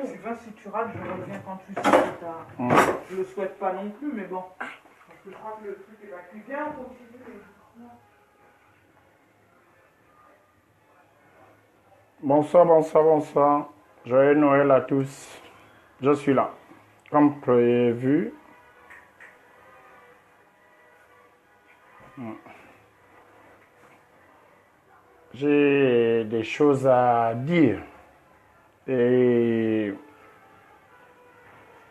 Sylvain, si tu rates, je reviens quand tu sais que t'as... Je le souhaite pas non plus, mais bon. Parce que je crois que le truc est là. Viens, on continue. Bonsoir, bonsoir, bonsoir. Joyeux Noël à tous. Je suis là. Comme prévu. J'ai des choses à dire. Et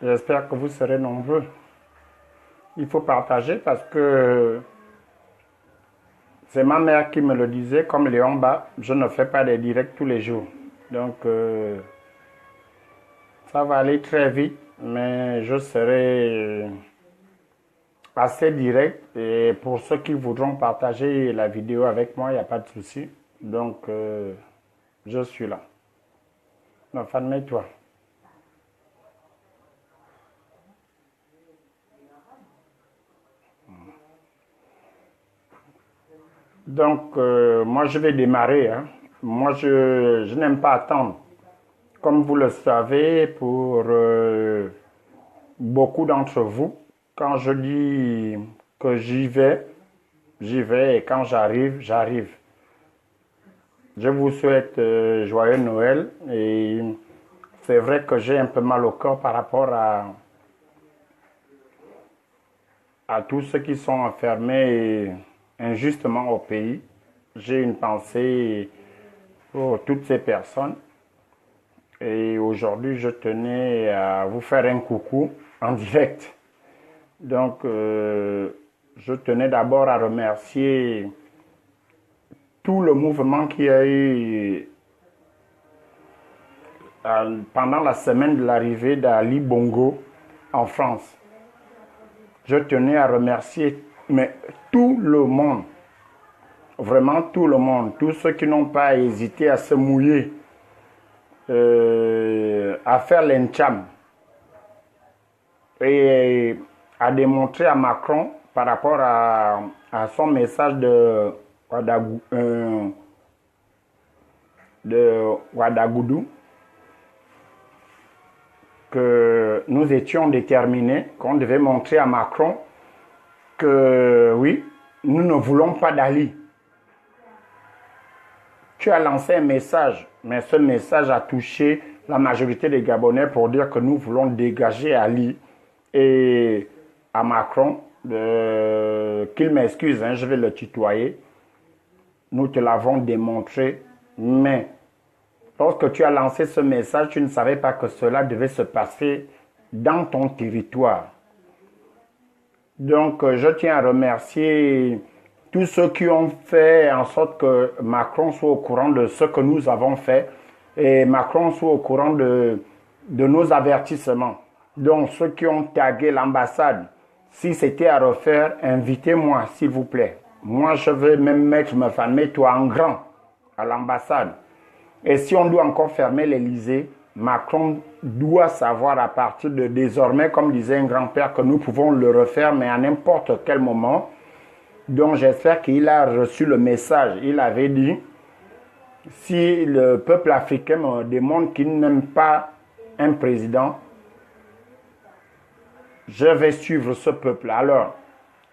j'espère que vous serez nombreux. Il faut partager parce que c'est ma mère qui me le disait, comme Léon Bas, je ne fais pas des directs tous les jours. Donc, ça va aller très vite, mais je serai assez direct. Et pour ceux qui voudront partager la vidéo avec moi, il n'y a pas de souci. Donc, je suis là. Enfin, mets-toi. Donc, moi, je vais démarrer. Hein. Moi, je n'aime pas attendre. Comme vous le savez, pour beaucoup d'entre vous, quand je dis que j'y vais, et quand j'arrive, j'arrive. Je vous souhaite joyeux Noël et c'est vrai que j'ai un peu mal au cœur par rapport à tous ceux qui sont enfermés injustement au pays. J'ai une pensée pour toutes ces personnes. Et aujourd'hui, je tenais à vous faire un coucou en direct. Donc, je tenais d'abord à remercier tout le mouvement qu'il y a eu pendant la semaine de l'arrivée d'Ali Bongo en France. Je tenais à remercier tout le monde, vraiment tout le monde, tous ceux qui n'ont pas hésité à se mouiller, à faire l'encham et à démontrer à Macron par rapport à son message de Ouagadougou que nous étions déterminés, qu'on devait montrer à Macron que oui, nous ne voulons pas d'Ali. Tu as lancé un message, mais ce message a touché la majorité des Gabonais pour dire que nous voulons dégager Ali et à Macron qu'il m'excuse, hein, je vais le tutoyer. Nous te l'avons démontré, mais lorsque tu as lancé ce message, tu ne savais pas que cela devait se passer dans ton territoire. Donc, je tiens à remercier tous ceux qui ont fait en sorte que Macron soit au courant de ce que nous avons fait et Macron soit au courant de nos avertissements. Donc, ceux qui ont tagué l'ambassade, si c'était à refaire, invitez-moi, s'il vous plaît. Moi, je vais même mettre toi en grand à l'ambassade. Et si on doit encore fermer l'Élysée, Macron doit savoir à partir de désormais, comme disait un grand-père, que nous pouvons le refaire, mais à n'importe quel moment. Donc j'espère qu'il a reçu le message. Il avait dit, si le peuple africain me démontre qu'il n'aime pas un président, je vais suivre ce peuple. Alors,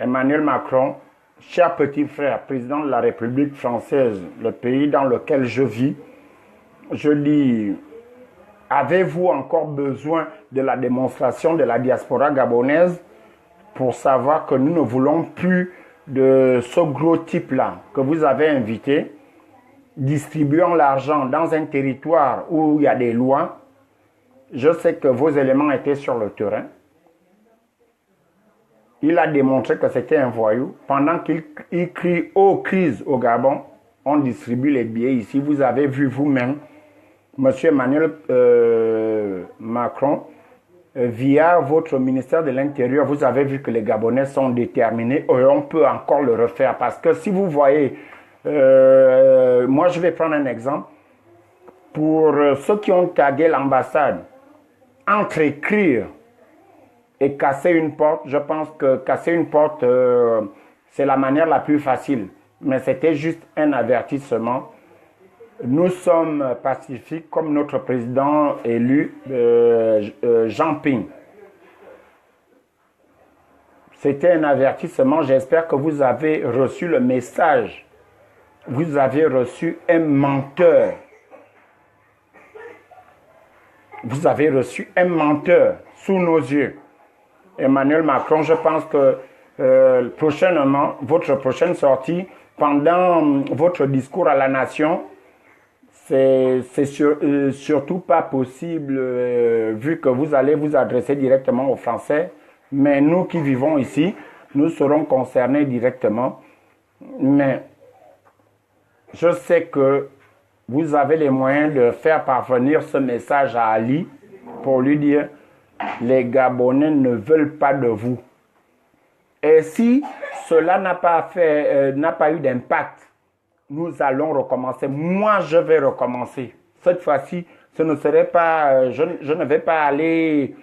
Emmanuel Macron, cher petit frère, président de la République française, le pays dans lequel je vis, je dis, avez-vous encore besoin de la démonstration de la diaspora gabonaise pour savoir que nous ne voulons plus de ce gros type-là que vous avez invité, distribuant l'argent dans un territoire où il y a des lois? Je sais que vos éléments étaient sur le terrain. Il a démontré que c'était un voyou. Pendant qu'il crie « Oh, crise » au Gabon, on distribue les billets ici. Vous avez vu vous-même, M. Emmanuel Macron, via votre ministère de l'Intérieur, vous avez vu que les Gabonais sont déterminés et on peut encore le refaire. Parce que si vous voyez, moi je vais prendre un exemple. Pour ceux qui ont tagué l'ambassade, entre écrire et casser une porte, je pense que casser une porte, c'est la manière la plus facile. Mais c'était juste un avertissement. Nous sommes pacifiques comme notre président élu, Jean Ping. C'était un avertissement. J'espère que vous avez reçu le message. Vous avez reçu un menteur. Vous avez reçu un menteur sous nos yeux. Emmanuel Macron, je pense que prochainement, votre prochaine sortie, pendant votre discours à la nation, c'est surtout pas possible vu que vous allez vous adresser directement aux Français. Mais nous qui vivons ici, nous serons concernés directement. Mais je sais que vous avez les moyens de faire parvenir ce message à Ali pour lui dire les Gabonais ne veulent pas de vous. Et si cela n'a pas eu d'impact, nous allons recommencer. Moi, je vais recommencer. Cette fois-ci, ce ne serait pas, je ne vais pas aller,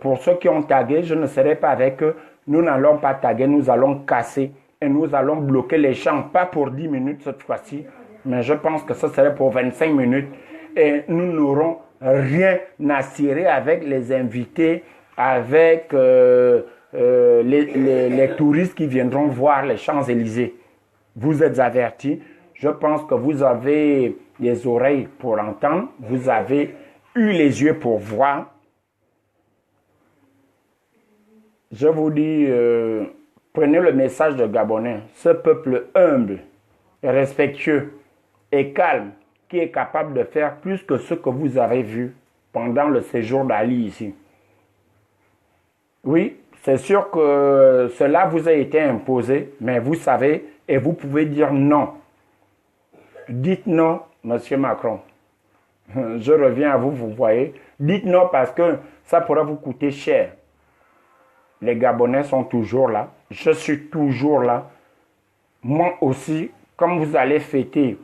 pour ceux qui ont tagué, je ne serai pas avec eux. Nous n'allons pas taguer, nous allons casser et nous allons bloquer les champs, pas pour 10 minutes cette fois-ci, mais je pense que ce serait pour 25 minutes. Et nous n'aurons rien à cirer avec les invités, avec les touristes qui viendront voir les Champs-Élysées. Vous êtes avertis. Je pense que vous avez les oreilles pour entendre. Vous avez eu les yeux pour voir. Je vous dis, prenez le message de Gabonais. Ce peuple humble, respectueux et calme, qui est capable de faire plus que ce que vous avez vu pendant le séjour d'Ali ici. Oui, c'est sûr que cela vous a été imposé, mais vous savez, et vous pouvez dire non. Dites non, Monsieur Macron. Je reviens à vous, vous voyez. Dites non parce que ça pourrait vous coûter cher. Les Gabonais sont toujours là. Je suis toujours là. Moi aussi, comme vous allez fêter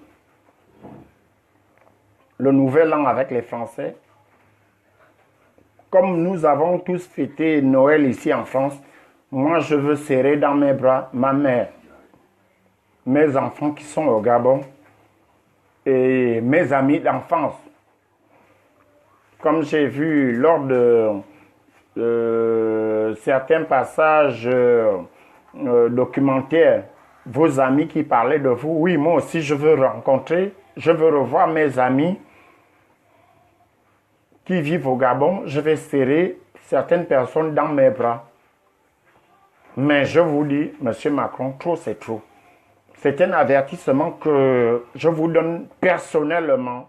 le nouvel an avec les Français, comme nous avons tous fêté Noël ici en France, moi je veux serrer dans mes bras ma mère, mes enfants qui sont au Gabon et mes amis d'enfance. Comme j'ai vu lors de certains passages documentaires, vos amis qui parlaient de vous, oui, moi aussi je veux revoir mes amis qui vivent au Gabon. Je vais serrer certaines personnes dans mes bras. Mais je vous dis, Monsieur Macron, trop c'est trop. C'est un avertissement que je vous donne personnellement.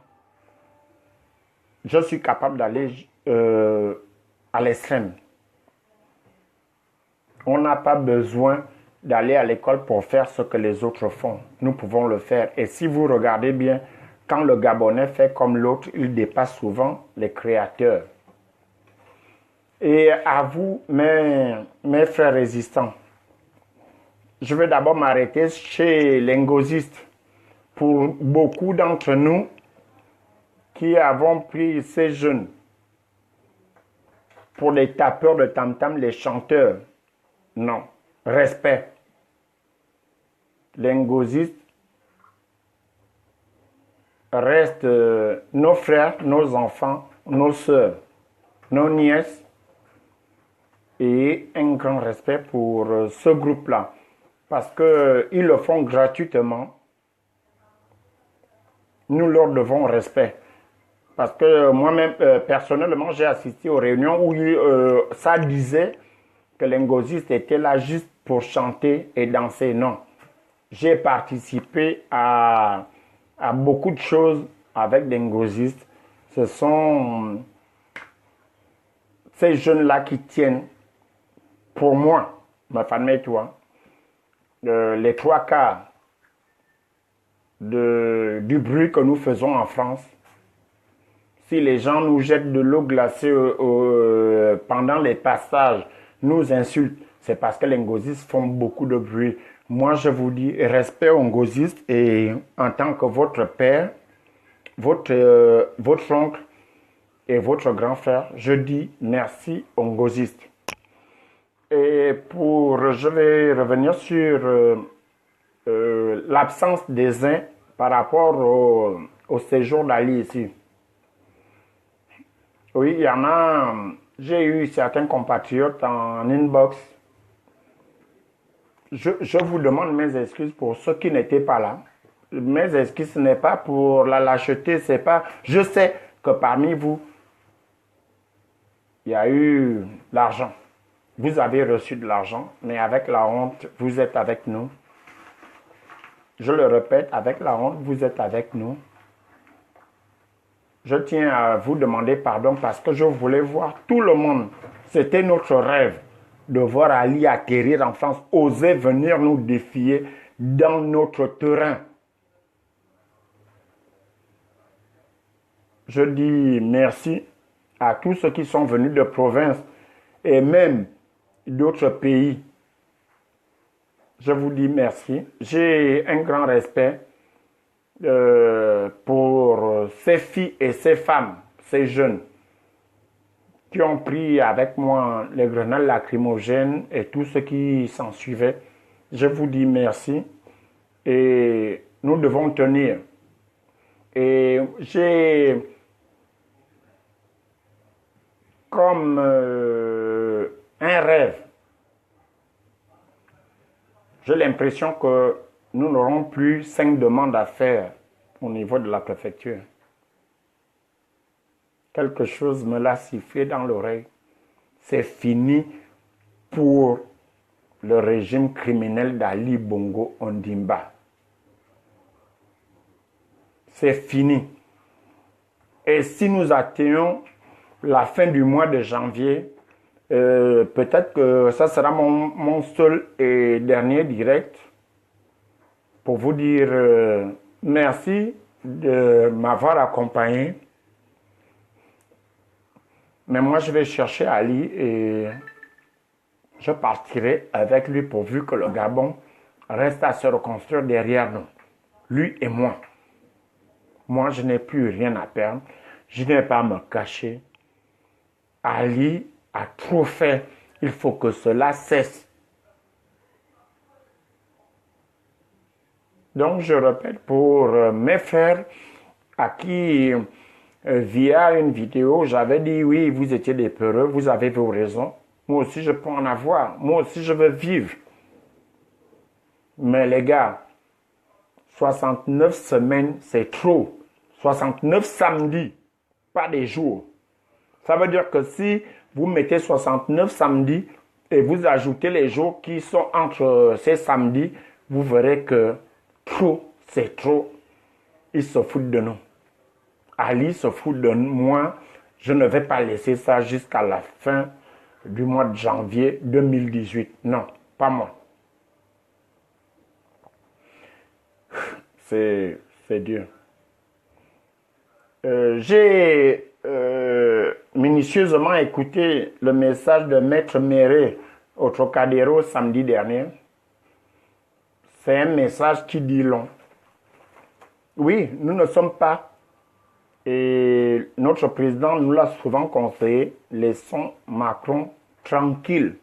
Je suis capable d'aller à l'extrême. On n'a pas besoin d'aller à l'école pour faire ce que les autres font. Nous pouvons le faire. Et si vous regardez bien, quand le Gabonais fait comme l'autre, il dépasse souvent les créateurs. Et à vous, mes frères résistants, je vais d'abord m'arrêter chez les ngozistes. Pour beaucoup d'entre nous qui avons pris ces jeunes pour les tapeurs de tam-tam, les chanteurs, non, respect. Les ngozistes restent nos frères, nos enfants, nos sœurs, nos nièces et un grand respect pour ce groupe-là parce qu'ils le font gratuitement. Nous leur devons respect parce que moi-même, personnellement, j'ai assisté aux réunions où ça disait que les ngozistes étaient là juste pour chanter et danser. Non, j'ai participé à beaucoup de choses avec des ngozistes. Ce sont ces jeunes-là qui tiennent, pour moi, ma famille et toi, les trois quarts du bruit que nous faisons en France. Si les gens nous jettent de l'eau glacée pendant les passages, nous insultent, c'est parce que les ngozistes font beaucoup de bruit. Moi, je vous dis respect aux ngozistes et en tant que votre père, votre oncle et votre grand frère, je dis merci aux ngozistes. Et je vais revenir sur l'absence des uns par rapport au séjour d'Ali ici. Oui, il y en a, j'ai eu certains compatriotes en inbox. Je vous demande mes excuses pour ceux qui n'étaient pas là. Mes excuses, ce n'est pas pour la lâcheté, c'est pas... Je sais que parmi vous, il y a eu l'argent. Vous avez reçu de l'argent, mais avec la honte, vous êtes avec nous. Je le répète, avec la honte, vous êtes avec nous. Je tiens à vous demander pardon parce que je voulais voir tout le monde. C'était notre rêve de voir Ali atterrir en France, oser venir nous défier dans notre terrain. Je dis merci à tous ceux qui sont venus de province et même d'autres pays. Je vous dis merci. J'ai un grand respect pour ces filles et ces femmes, ces jeunes qui ont pris avec moi les grenades lacrymogènes et tout ce qui s'en suivait. Je vous dis merci et nous devons tenir. Et j'ai comme un rêve. J'ai l'impression que nous n'aurons plus 5 demandes à faire au niveau de la préfecture. Quelque chose me l'a sifflé dans l'oreille. C'est fini pour le régime criminel d'Ali Bongo Ondimba. C'est fini. Et si nous atteignons la fin du mois de janvier, peut-être que ça sera mon seul et dernier direct pour vous dire merci de m'avoir accompagné. Mais moi, je vais chercher Ali et je partirai avec lui pourvu que le Gabon reste à se reconstruire derrière nous. Lui et moi. Moi, je n'ai plus rien à perdre. Je n'ai pas à me cacher. Ali a trop fait. Il faut que cela cesse. Donc, je répète pour mes frères à qui, via une vidéo, j'avais dit oui, vous étiez des peureux, vous avez vos raisons. Moi aussi, je peux en avoir. Moi aussi, je veux vivre. Mais les gars, 69 semaines, c'est trop. 69 samedis, pas des jours. Ça veut dire que si vous mettez 69 samedis et vous ajoutez les jours qui sont entre ces samedis, vous verrez que trop, c'est trop. Ils se foutent de nous. Ali se fout de moi. Je ne vais pas laisser ça jusqu'à la fin du mois de janvier 2018. Non, pas moi. C'est dur. J'ai minutieusement écouté le message de Maître Méré au Trocadéro samedi dernier. C'est un message qui dit long. Oui, nous ne sommes pas, et notre président nous l'a souvent conseillé, laissons Macron tranquille.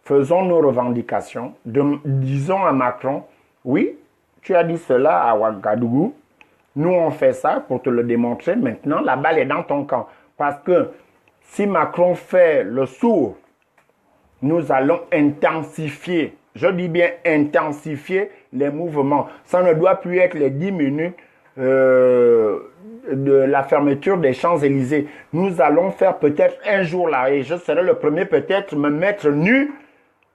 Faisons nos revendications. Disons à Macron, oui, tu as dit cela à Ouagadougou. Nous, on fait ça pour te le démontrer. Maintenant, la balle est dans ton camp. Parce que si Macron fait le sourd, nous allons intensifier, je dis bien intensifier les mouvements. Ça ne doit plus être les 10 minutes de la fermeture des Champs-Élysées. Nous allons faire peut-être un jour là, et je serai le premier peut-être me mettre nu.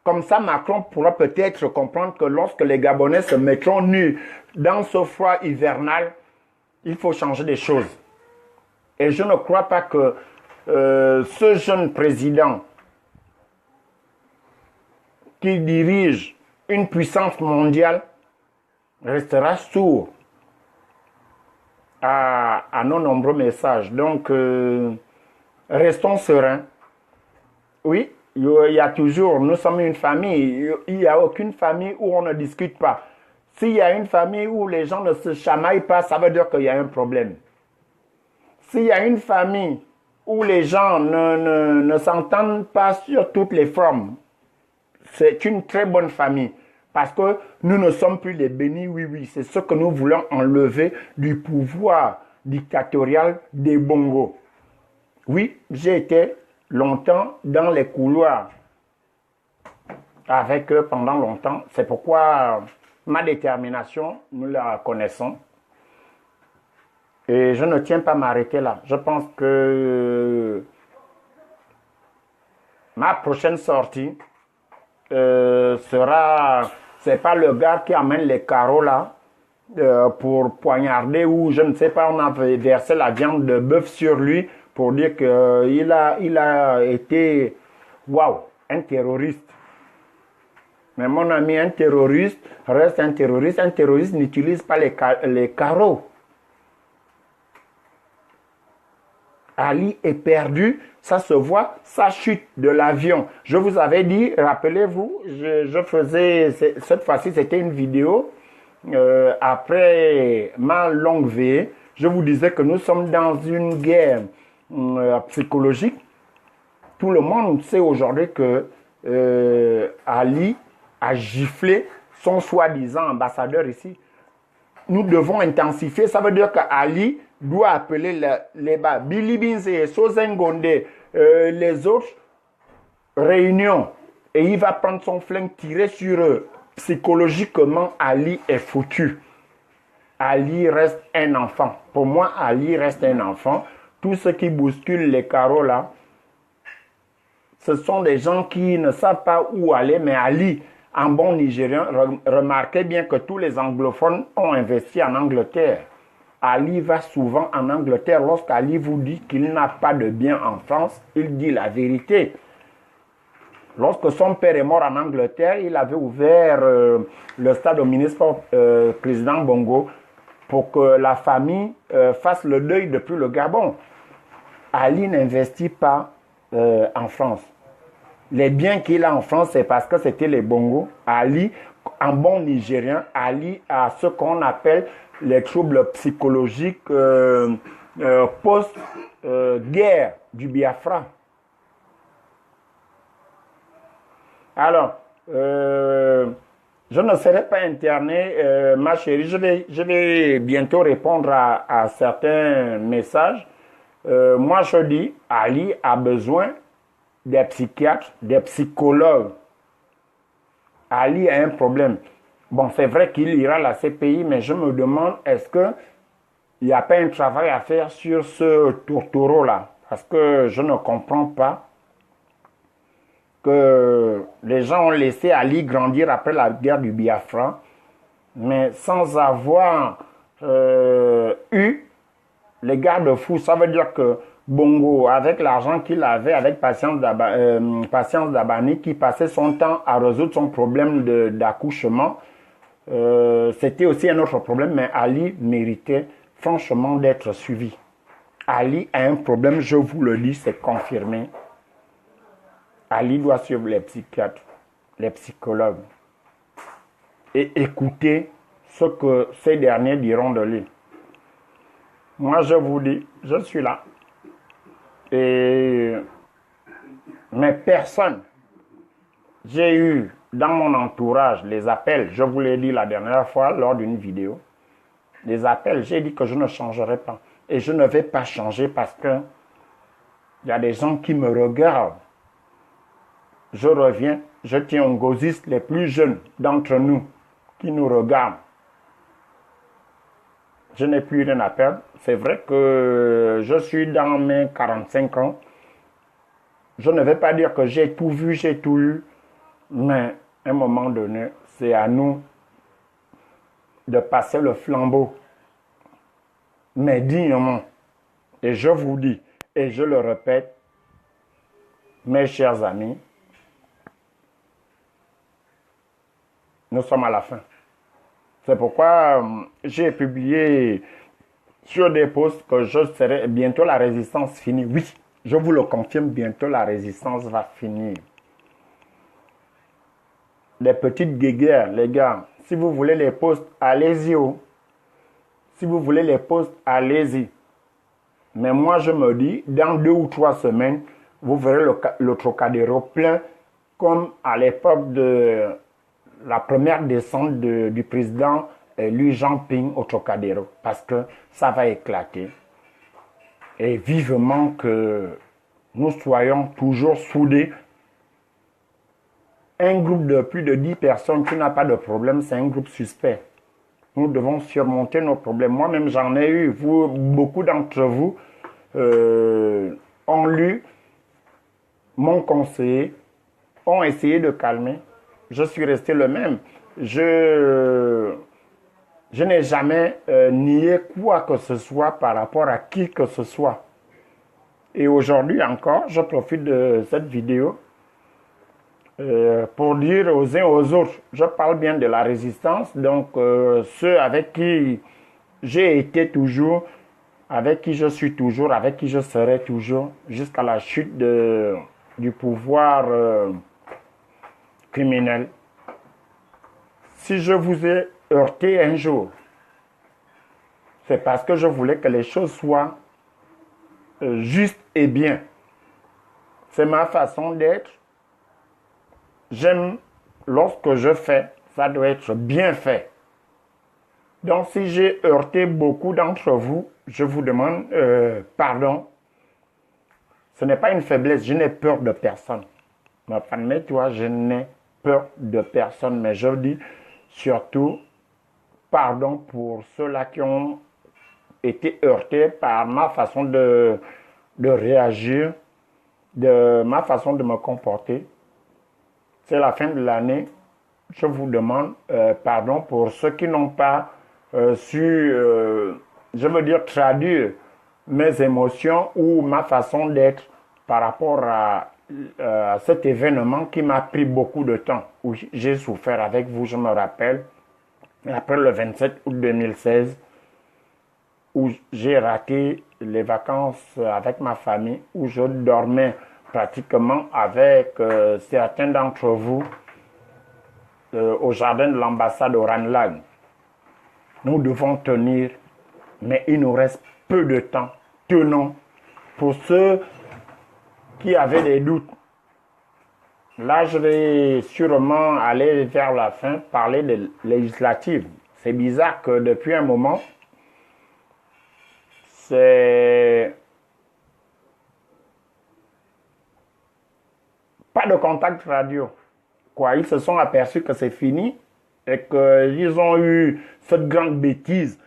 Comme ça, Macron pourra peut-être comprendre que lorsque les Gabonais se mettront nus dans ce froid hivernal, il faut changer des choses. Et je ne crois pas que ce jeune président qui dirige une puissance mondiale restera sourd à nos nombreux messages. Donc, restons sereins. Oui, il y a toujours, nous sommes une famille, il n'y a aucune famille où on ne discute pas. S'il y a une famille où les gens ne se chamaillent pas, ça veut dire qu'il y a un problème. S'il y a une famille où les gens ne s'entendent pas sur toutes les formes, c'est une très bonne famille. Parce que Nous ne sommes plus les bénis, oui, oui. C'est ce que nous voulons enlever du pouvoir dictatorial des Bongo. Oui, j'ai été longtemps dans les couloirs avec eux pendant longtemps. C'est pourquoi ma détermination, nous la connaissons. Et je ne tiens pas à m'arrêter là. Je pense que ma prochaine sortie sera... C'est pas le gars qui amène les carreaux là pour poignarder ou je ne sais pas, on a versé la viande de bœuf sur lui pour dire qu'il a été, waouh, un terroriste. Mais mon ami, un terroriste reste un terroriste. Un terroriste n'utilise pas les carreaux. Ali est perdu, ça se voit, sa chute de l'avion. Je vous avais dit, rappelez-vous, je faisais, cette fois-ci c'était une vidéo, après ma longue veillée, je vous disais que nous sommes dans une guerre psychologique. Tout le monde sait aujourd'hui que Ali a giflé son soi-disant ambassadeur ici. Nous devons intensifier, ça veut dire qu'Ali doit appeler les bas, Billy Binze, Sozengonde, les autres réunions. Et il va prendre son flingue, tirer sur eux. Psychologiquement, Ali est foutu. Ali reste un enfant. Pour moi, Ali reste un enfant. Tous ceux qui bousculent les carreaux là, ce sont des gens qui ne savent pas où aller. Mais Ali, en bon Nigérien, remarquez bien que tous les anglophones ont investi en Angleterre. Ali va souvent en Angleterre. Lorsqu'Ali vous dit qu'il n'a pas de bien en France, il dit la vérité. Lorsque son père est mort en Angleterre, il avait ouvert le stade au ministre président Bongo pour que la famille fasse le deuil depuis le Gabon. Ali n'investit pas en France. Les biens qu'il a en France, c'est parce que c'était les Bongo. Ali, en bon Nigérien, Ali a ce qu'on appelle les troubles psychologiques post-guerre du Biafra. Alors, je ne serai pas interné, ma chérie. Je vais bientôt répondre à certains messages. Moi, je dis, Ali a besoin des psychiatres, des psychologues. Ali a un problème. Bon, c'est vrai qu'il ira à la CPI, mais je me demande, est-ce qu'il n'y a pas un travail à faire sur ce tourtereau-là? Parce que je ne comprends pas que les gens ont laissé Ali grandir après la guerre du Biafra, mais sans avoir eu les garde-fous. Ça veut dire que Bongo, avec l'argent qu'il avait, avec Patience Dabani, qui passait son temps à résoudre son problème d'accouchement, c'était aussi un autre problème, mais Ali méritait franchement d'être suivi. Ali a un problème, je vous le dis, c'est confirmé. Ali doit suivre les psychiatres, les psychologues et écouter ce que ces derniers diront de lui. Moi, je vous dis, je suis là. Mais personne, j'ai eu dans mon entourage les appels, je vous l'ai dit la dernière fois lors d'une vidéo, les appels, j'ai dit que je ne changerai pas. Et je ne vais pas changer parce que il y a des gens qui me regardent. Je reviens, je tiens aux gosistes les plus jeunes d'entre nous qui nous regardent. Je n'ai plus rien à perdre. C'est vrai que je suis dans mes 45 ans. Je ne vais pas dire que j'ai tout vu, j'ai tout eu. Mais à un moment donné, c'est à nous de passer le flambeau. Mais dignement. Et je vous dis, et je le répète, mes chers amis, nous sommes à la fin. C'est pourquoi j'ai publié sur des posts que je serai bientôt la résistance finie. Oui, je vous le confirme, bientôt la résistance va finir. Les petites guéguerres, les gars, si vous voulez les posts, allez-y. Si vous voulez les posts, allez-y. Mais moi, je me dis, dans 2 ou 3 semaines, vous verrez le Trocadéro plein comme à l'époque de la première descente du président Lu Jean-Ping au Trocadéro, parce que ça va éclater. Et vivement que nous soyons toujours soudés. Un groupe de plus de 10 personnes qui n'a pas de problème, c'est un groupe suspect. Nous devons surmonter nos problèmes. Moi-même, j'en ai eu. Beaucoup d'entre vous ont lu, m'ont conseillé, ont essayé de calmer. Je suis resté le même. Je n'ai jamais nié quoi que ce soit par rapport à qui que ce soit. Et aujourd'hui encore, je profite de cette vidéo pour dire aux uns aux autres, je parle bien de la résistance, donc ceux avec qui j'ai été toujours, avec qui je suis toujours, avec qui je serai toujours, jusqu'à la chute du pouvoir criminel. Si je vous ai heurté un jour, c'est parce que je voulais que les choses soient justes et bien. C'est ma façon d'être. J'aime, lorsque je fais, ça doit être bien fait. Donc si j'ai heurté beaucoup d'entre vous, je vous demande pardon. Ce n'est pas une faiblesse, je n'ai peur de personne. Ma femme, toi, je n'ai peur de personne, mais je dis surtout pardon pour ceux-là qui ont été heurtés par ma façon de réagir, de ma façon de me comporter. C'est la fin de l'année. Je vous demande pardon pour ceux qui n'ont pas su, je veux dire, traduire mes émotions ou ma façon d'être par rapport à cet événement qui m'a pris beaucoup de temps, où j'ai souffert avec vous, je me rappelle, après le 27 août 2016, où j'ai raté les vacances avec ma famille, où je dormais pratiquement avec certains d'entre vous au jardin de l'ambassade au Ranlag. Nous devons tenir, mais il nous reste peu de temps. Tenons. Pour ceux qui avaient des doutes, là je vais sûrement aller vers la fin, parler de législatives. C'est bizarre que depuis un moment, c'est pas de contact radio. Quoi, ils se sont aperçus que c'est fini et qu'ils ont eu cette grande bêtise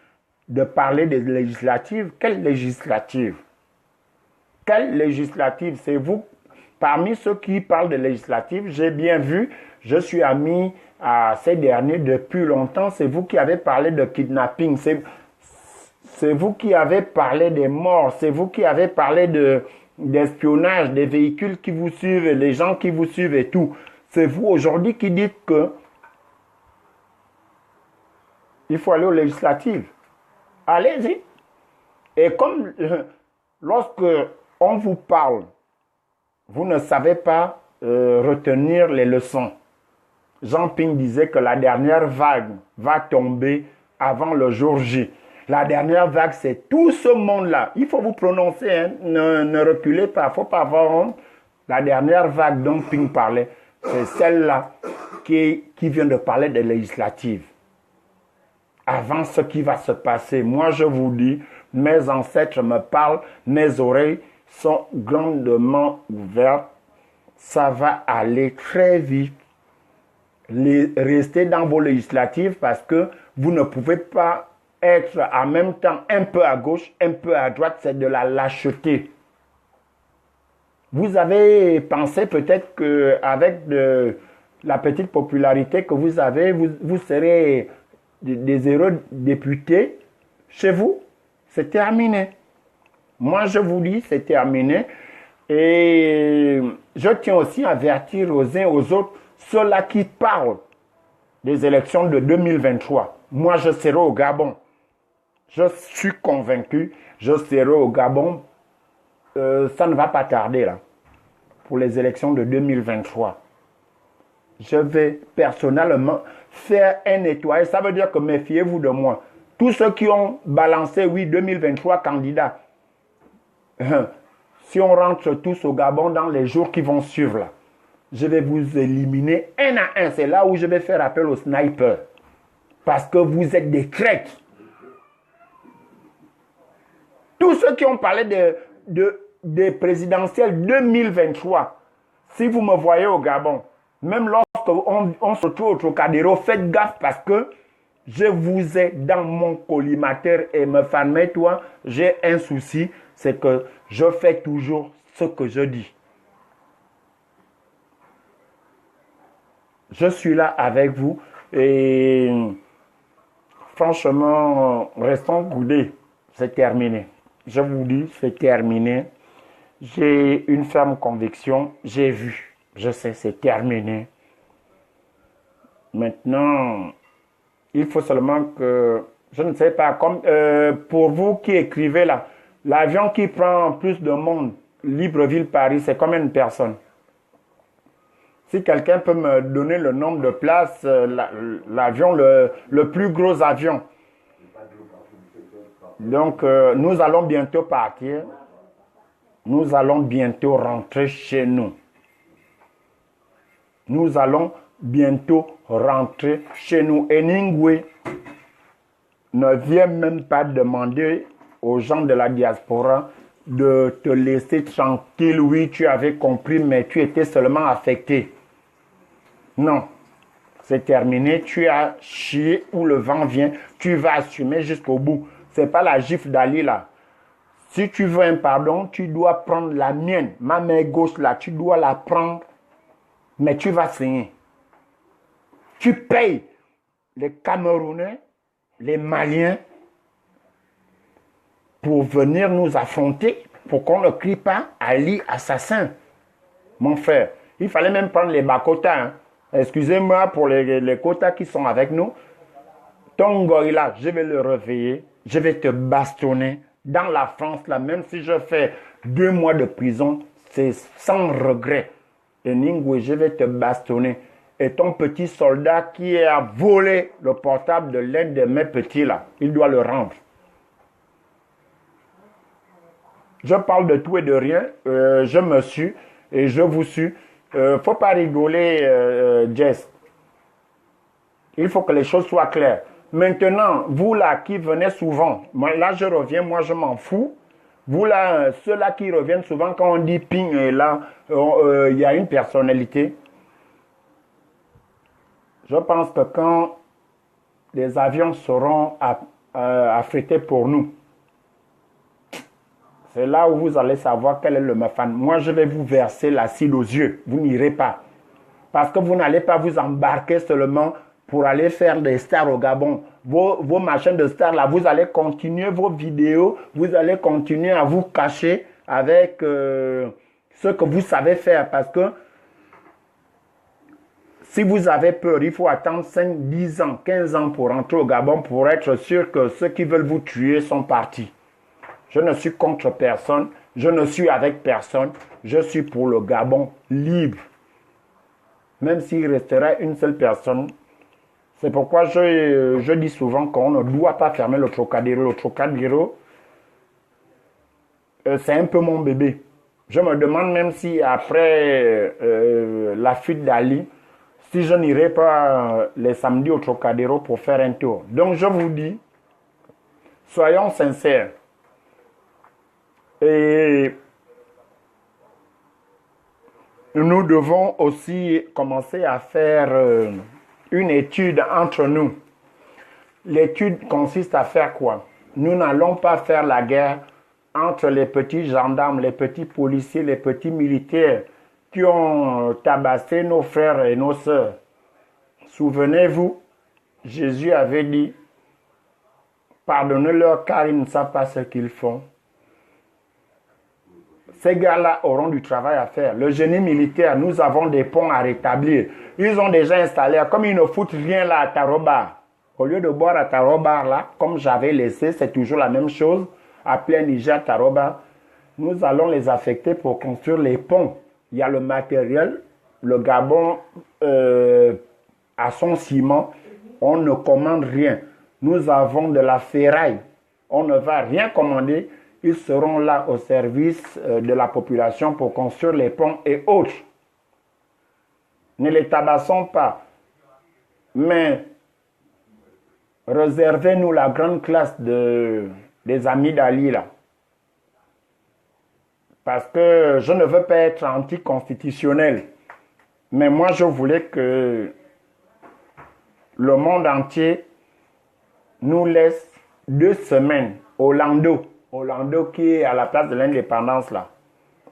de parler des législatives. Quelle législative? Quelle législative? C'est vous, parmi ceux qui parlent de législatives, j'ai bien vu, je suis ami à ces derniers depuis longtemps, c'est vous qui avez parlé de kidnapping, c'est vous qui avez parlé des morts, c'est vous qui avez parlé d'espionnage, des véhicules qui vous suivent, les gens qui vous suivent et tout. C'est vous aujourd'hui qui dites que il faut aller aux législatives. Allez-y. Et comme lorsque on vous parle, vous ne savez pas retenir les leçons. Jean-Ping disait que la dernière vague va tomber avant le jour J. La dernière vague, c'est tout ce monde-là. Il faut vous prononcer, hein. Ne reculez pas, il ne faut pas avoir honte. La dernière vague dont Ping parlait, c'est celle-là qui vient de parler des législatives. Avant ce qui va se passer, moi je vous dis, mes ancêtres me parlent, mes oreilles sont grandement ouvertes. Ça va aller très vite. Restez dans vos législatives parce que vous ne pouvez pas être en même temps un peu à gauche, un peu à droite, c'est de la lâcheté. Vous avez pensé peut-être qu'avec la petite popularité que vous avez, vous serez des heureux députés chez vous. C'est terminé. Moi, je vous dis, c'est terminé. Et je tiens aussi à avertir aux uns aux autres, ceux-là qui parlent des élections de 2023. Moi, je serai au Gabon. Je suis convaincu, je serai au Gabon. Ça ne va pas tarder là, pour les élections de 2023. Je vais personnellement faire un nettoyage. Ça veut dire que méfiez-vous de moi. Tous ceux qui ont balancé, oui, 2023 candidats, si on rentre tous au Gabon dans les jours qui vont suivre là, je vais vous éliminer un à un. C'est là où je vais faire appel au sniper. Parce que vous êtes des traîtres. Tous ceux qui ont parlé des présidentielles 2023, si vous me voyez au Gabon, même lorsqu'on se retrouve au Trocadéro, faites gaffe parce que je vous ai dans mon collimateur et me fermez-toi, j'ai un souci, c'est que je fais toujours ce que je dis. Je suis là avec vous et franchement, restons coudés. C'est terminé. Je vous dis, c'est terminé. J'ai une ferme conviction. J'ai vu. Je sais, c'est terminé. Maintenant, il faut seulement que, je ne sais pas, comme pour vous qui écrivez là, l'avion qui prend plus de monde, Libreville-Paris, c'est combien de personnes? Si quelqu'un peut me donner le nombre de places, l'avion, le plus gros avion. Donc, nous allons bientôt partir. Nous allons bientôt rentrer chez nous. Nous allons bientôt rentrer chez nous. Et Ningwe ne vient même pas demander aux gens de la diaspora de te laisser tranquille. Oui, tu avais compris, mais tu étais seulement affecté. Non, c'est terminé. Tu as chié où le vent vient. Tu vas assumer jusqu'au bout. Ce n'est pas la gifle d'Ali là. Si tu veux un pardon, tu dois prendre la mienne. Ma main gauche là, tu dois la prendre. Mais tu vas saigner. Tu payes les Camerounais, les Maliens pour venir nous affronter, pour qu'on ne crie pas Ali assassin. Mon frère, il fallait même prendre les Bakota. Hein. Excusez-moi pour les quotas qui sont avec nous. Ton gorilla, je vais le réveiller. Je vais te bastonner. Dans la France, là, même si je fais 2 mois de prison, c'est sans regret. Et Ningwe, je vais te bastonner. Et ton petit soldat qui a volé le portable de l'un de mes petits, là, il doit le rendre. Je parle de tout et de rien. Je me suis et je vous suis. Faut pas rigoler, Jess. Il faut que les choses soient claires. Maintenant, vous là qui venez souvent, moi, là je reviens, moi je m'en fous. Vous là, ceux-là qui reviennent souvent quand on dit ping, et là, il y a une personnalité. Je pense que quand les avions seront affrétés pour nous, c'est là où vous allez savoir quel est le mafan. Moi, je vais vous verser l'acide aux yeux. Vous n'irez pas. Parce que vous n'allez pas vous embarquer seulement pour aller faire des stars au Gabon. Vos machins de stars, là, vous allez continuer vos vidéos. Vous allez continuer à vous cacher avec ce que vous savez faire. Parce que si vous avez peur, il faut attendre 5, 10 ans, 15 ans pour rentrer au Gabon pour être sûr que ceux qui veulent vous tuer sont partis. Je ne suis contre personne, je ne suis avec personne, je suis pour le Gabon libre. Même s'il resterait une seule personne. C'est pourquoi je dis souvent qu'on ne doit pas fermer le Trocadéro. Le Trocadéro, c'est un peu mon bébé. Je me demande même si après la fuite d'Ali, si je n'irai pas les samedis au Trocadéro pour faire un tour. Donc je vous dis, soyons sincères. Et nous devons aussi commencer à faire une étude entre nous. L'étude consiste à faire quoi? Nous n'allons pas faire la guerre entre les petits gendarmes, les petits policiers, les petits militaires qui ont tabassé nos frères et nos sœurs. Souvenez-vous, Jésus avait dit, pardonnez-leur car ils ne savent pas ce qu'ils font. Ces gars-là auront du travail à faire. Le génie militaire, nous avons des ponts à rétablir. Ils ont déjà installé, comme ils ne foutent rien là à Tarobar. Au lieu de boire à Tarobar là, comme j'avais laissé, c'est toujours la même chose, à plein Niger, Tarobar, nous allons les affecter pour construire les ponts. Il y a le matériel, le Gabon a son ciment, on ne commande rien. Nous avons de la ferraille, on ne va rien commander. Ils seront là au service de la population pour construire les ponts et autres. Ne les tabassons pas. Mais réservez-nous la grande classe des amis d'Ali là. Parce que je ne veux pas être anticonstitutionnel. Mais moi, je voulais que le monde entier nous laisse 2 semaines. Orlando qui est à la place de l'indépendance là.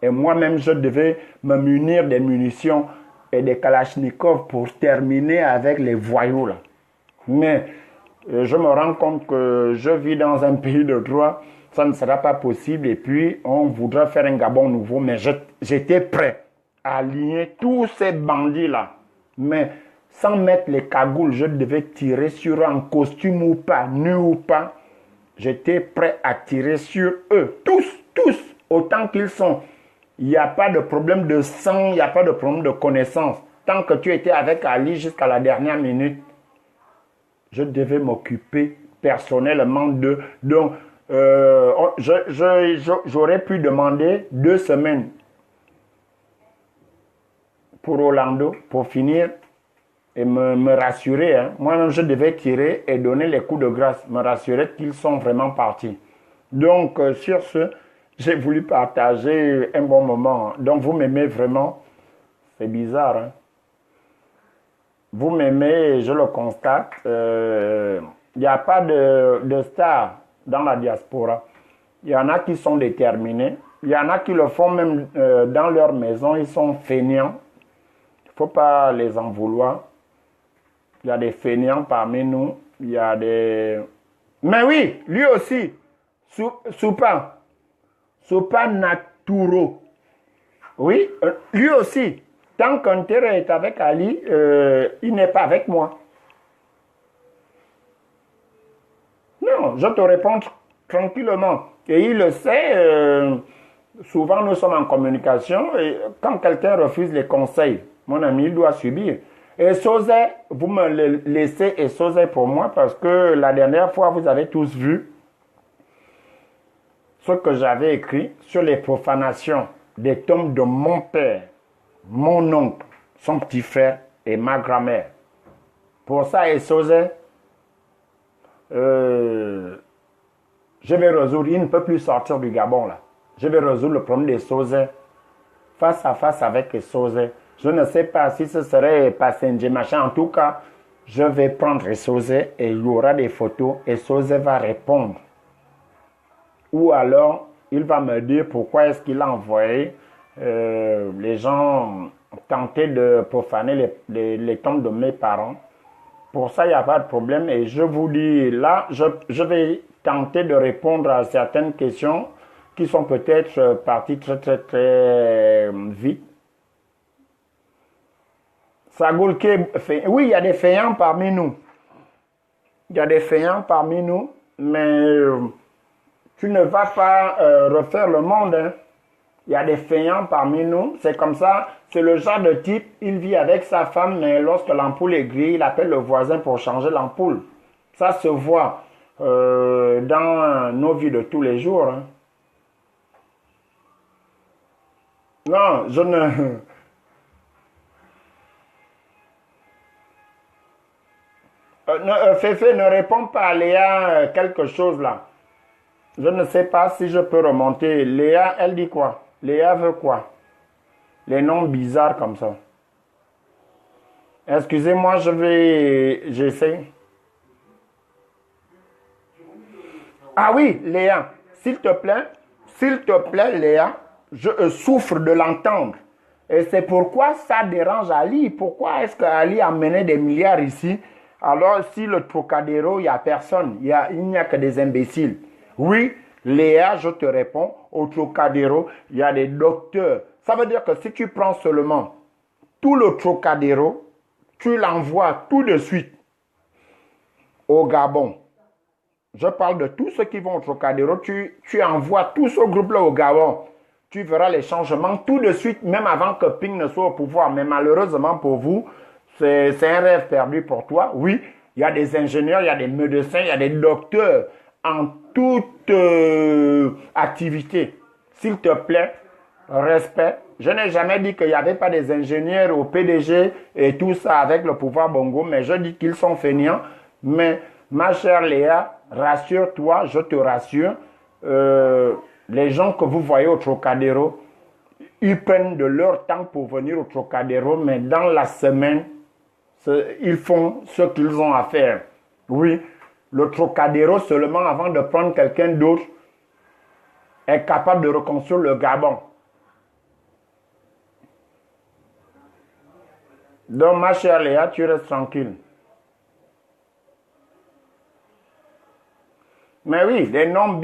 Et moi-même, je devais me munir des munitions et des kalachnikovs pour terminer avec les voyous là. Mais je me rends compte que je vis dans un pays de droit, ça ne sera pas possible et puis on voudra faire un Gabon nouveau. Mais j'étais prêt à aligner tous ces bandits là. Mais sans mettre les cagoules, je devais tirer sur eux en costume ou pas, nu ou pas. J'étais prêt à tirer sur eux, tous, autant qu'ils sont. Il n'y a pas de problème de sang, il n'y a pas de problème de connaissance. Tant que tu étais avec Ali jusqu'à la dernière minute, je devais m'occuper personnellement d'eux. Donc, j'aurais pu demander 2 semaines pour Orlando, pour finir et me rassurer. Hein. Moi-même, je devais tirer et donner les coups de grâce, me rassurer qu'ils sont vraiment partis. Donc, sur ce, j'ai voulu partager un bon moment. Donc, vous m'aimez vraiment. C'est bizarre. Hein? Vous m'aimez, je le constate. Il n'y a pas de stars dans la diaspora. Il y en a qui sont déterminés. Il y en a qui le font même dans leur maison. Ils sont feignants. Il ne faut pas les en vouloir. Il y a des feignants parmi nous. Il y a des... Mais oui, lui aussi. Soupa Naturo. Oui, lui aussi. Tant qu'un terrain est avec Ali, il n'est pas avec moi. Non, je te réponds tranquillement. Et il le sait, souvent nous sommes en communication et quand quelqu'un refuse les conseils, mon ami, il doit subir. Et Sosé, vous me le laissez et Sosé pour moi parce que la dernière fois, vous avez tous vu ce que j'avais écrit sur les profanations des tombes de mon père, mon oncle, son petit frère et ma grand-mère. Pour ça, Esosé, je vais résoudre, il ne peut plus sortir du Gabon là. Je vais résoudre le problème d'Esosé face à face avec Esosé. Je ne sais pas si ce serait Passenje machin. En tout cas, je vais prendre Esosé et il y aura des photos. Esosé va répondre. Ou alors, il va me dire pourquoi est-ce qu'il a envoyé les gens tenter de profaner les tombes de mes parents. Pour ça, il n'y a pas de problème. Et je vous dis, là, je vais tenter de répondre à certaines questions qui sont peut-être parties très vite. Sagoulke, oui, il y a des feignants parmi nous. Il y a des feignants parmi nous, mais tu ne vas pas refaire le monde. Hein. Il y a des feignants parmi nous. C'est comme ça. C'est le genre de type, il vit avec sa femme, mais lorsque l'ampoule est grillée, il appelle le voisin pour changer l'ampoule. Ça se voit dans nos vies de tous les jours. Hein. Non, je ne... Féfé, ne réponds pas à Léa quelque chose là. Je ne sais pas si je peux remonter. Léa, elle dit quoi? Léa veut quoi? Les noms bizarres comme ça. Excusez-moi, j'essaie. Ah oui, Léa, s'il te plaît, Léa, je souffre de l'entendre. Et c'est pourquoi ça dérange Ali. Pourquoi est-ce qu'Ali a mené des milliards ici? Alors, si le Trocadéro, il n'y a personne, il n'y a que des imbéciles. Oui, Léa, je te réponds, au Trocadéro, il y a des docteurs. Ça veut dire que si tu prends seulement tout le Trocadéro, tu l'envoies tout de suite au Gabon. Je parle de tous ceux qui vont au Trocadéro, tu envoies tout ce groupe-là au Gabon. Tu verras les changements tout de suite, même avant que Ping ne soit au pouvoir. Mais malheureusement pour vous, c'est un rêve perdu pour toi. Oui, il y a des ingénieurs, il y a des médecins, il y a des docteurs en toute activité. S'il te plaît, respect. Je n'ai jamais dit qu'il n'y avait pas des ingénieurs au PDG et tout ça avec le pouvoir Bongo, mais je dis qu'ils sont feignants. Mais ma chère Léa, rassure-toi, je te rassure, les gens que vous voyez au Trocadéro, ils prennent de leur temps pour venir au Trocadéro, mais dans la semaine, ils font ce qu'ils ont à faire. Oui, le Trocadéro seulement avant de prendre quelqu'un d'autre est capable de reconstruire le Gabon. Donc ma chère Léa, tu restes tranquille. Mais oui, des noms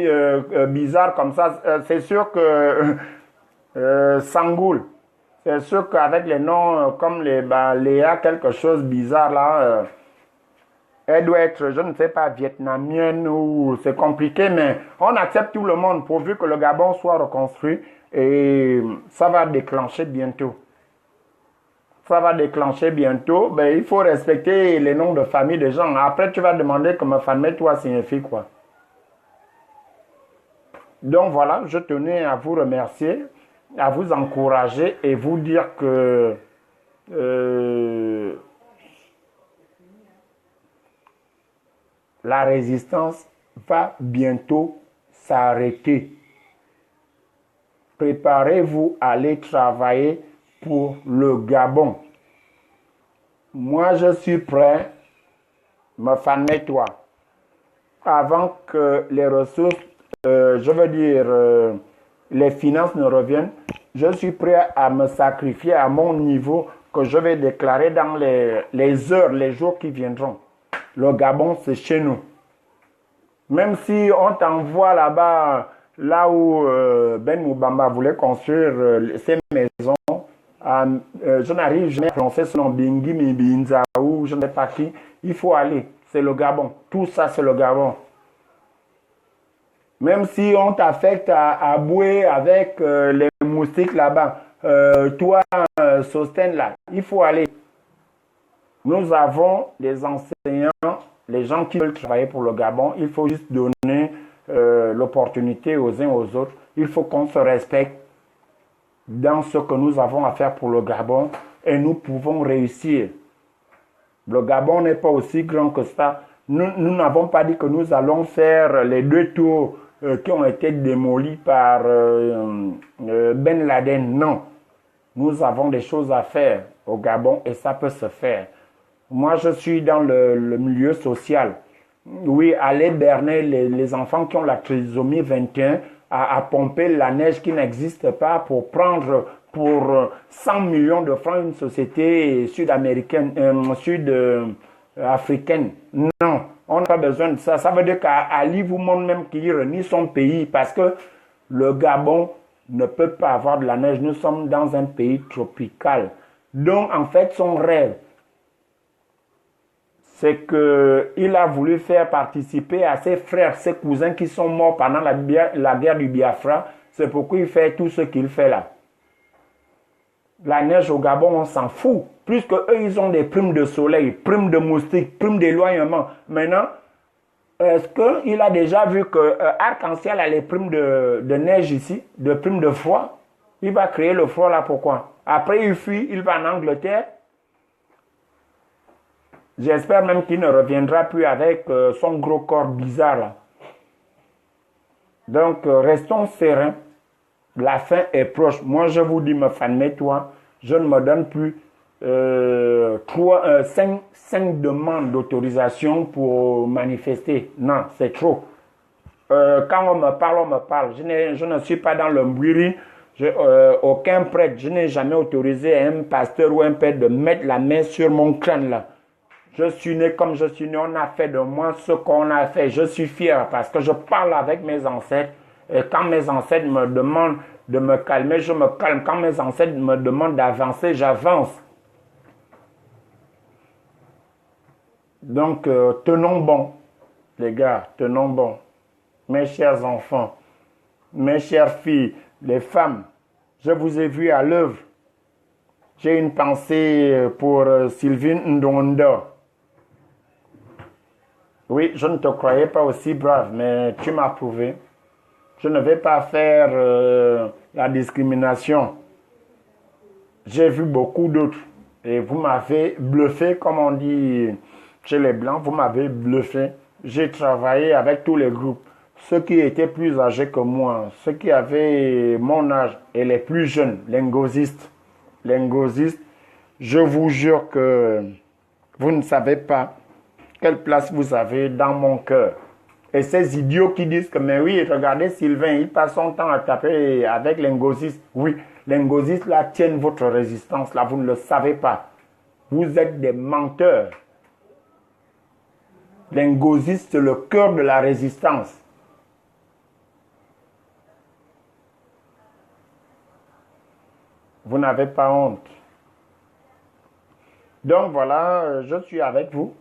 bizarres comme ça, c'est sûr que Sangoul, c'est sûr qu'avec les noms comme les Léa, quelque chose de bizarre là, elle doit être, je ne sais pas, vietnamienne ou c'est compliqué, mais on accepte tout le monde pourvu que le Gabon soit reconstruit et ça va déclencher bientôt. Ça va déclencher bientôt, ben, il faut respecter les noms de famille des gens. Après, tu vas demander que ma famille, toi, signifie quoi. Donc voilà, je tenais à vous remercier, à vous encourager et vous dire que la résistance va bientôt s'arrêter. Préparez-vous à aller travailler pour le Gabon. Moi, je suis prêt, me famille, toi, avant que les ressources, je veux dire, les finances ne reviennent, je suis prêt à me sacrifier à mon niveau que je vais déclarer dans les heures, les jours qui viendront. Le Gabon, c'est chez nous. Même si on t'envoie là-bas, là où Ben Moubamba voulait construire ses maisons, je n'arrive jamais à prononcer ce nom, Bingi, Mbinza ou je ne sais pas qui. Il faut aller. C'est le Gabon. Tout ça, c'est le Gabon. Même si on t'affecte à Boué avec les moustiques là-bas, toi, Sosten là, il faut aller. Nous avons des enseignants, les gens qui veulent travailler pour le Gabon. Il faut juste donner l'opportunité aux uns aux autres. Il faut qu'on se respecte dans ce que nous avons à faire pour le Gabon et nous pouvons réussir. Le Gabon n'est pas aussi grand que ça. Nous n'avons pas dit que nous allons faire les 2 tours qui ont été démolis par Ben Laden. Non. Nous avons des choses à faire au Gabon et ça peut se faire. Moi, je suis dans le milieu social. Oui, aller berner les enfants qui ont la trisomie 21 à pomper la neige qui n'existe pas pour prendre pour 100 millions de francs une société sud-américaine, sud-africaine. Non, on n'a pas besoin de ça. Ça veut dire qu'Ali vous montre même qu'il renie son pays parce que le Gabon ne peut pas avoir de la neige. Nous sommes dans un pays tropical. Donc, en fait, son rêve, c'est qu'il a voulu faire participer à ses frères, ses cousins qui sont morts pendant la guerre du Biafra. C'est pourquoi il fait tout ce qu'il fait là. La neige au Gabon, on s'en fout. Plus qu'eux, ils ont des primes de soleil, primes de moustiques, primes d'éloignement. Maintenant, est-ce qu'il a déjà vu que Arc-en-Ciel a les primes de neige ici, de primes de froid? Il va créer le froid là, pourquoi? Après, il fuit, il va en Angleterre. J'espère même qu'il ne reviendra plus avec son gros corps bizarre là. Donc, restons sereins. La fin est proche. Moi, je vous dis, me toi, je ne me donne plus 5 demandes d'autorisation pour manifester. Non, c'est trop. Quand on me parle. Je ne suis pas dans le bruit. Aucun prêtre, je n'ai jamais autorisé un pasteur ou un père de mettre la main sur mon crâne là. Je suis né comme je suis né, on a fait de moi ce qu'on a fait. Je suis fier parce que je parle avec mes ancêtres. Et quand mes ancêtres me demandent de me calmer, je me calme. Quand mes ancêtres me demandent d'avancer, j'avance. Donc, tenons bon, les gars, tenons bon. Mes chers enfants, mes chères filles, les femmes, je vous ai vu à l'œuvre. J'ai une pensée pour Sylvine Ndondo. Oui, je ne te croyais pas aussi brave, mais tu m'as prouvé. Je ne vais pas faire la discrimination. J'ai vu beaucoup d'autres. Et vous m'avez bluffé, comme on dit chez les Blancs, vous m'avez bluffé. J'ai travaillé avec tous les groupes. Ceux qui étaient plus âgés que moi, ceux qui avaient mon âge et les plus jeunes, les ngosistes. Les ngosistes, je vous jure que vous ne savez pas quelle place vous avez dans mon cœur. Et ces idiots qui disent que, mais oui, regardez Sylvain, il passe son temps à taper avec les ngosistes. Oui, les ngosistes là tiennent votre résistance, là, vous ne le savez pas. Vous êtes des menteurs. Les ngosistes, c'est le cœur de la résistance. Vous n'avez pas honte. Donc voilà, je suis avec vous.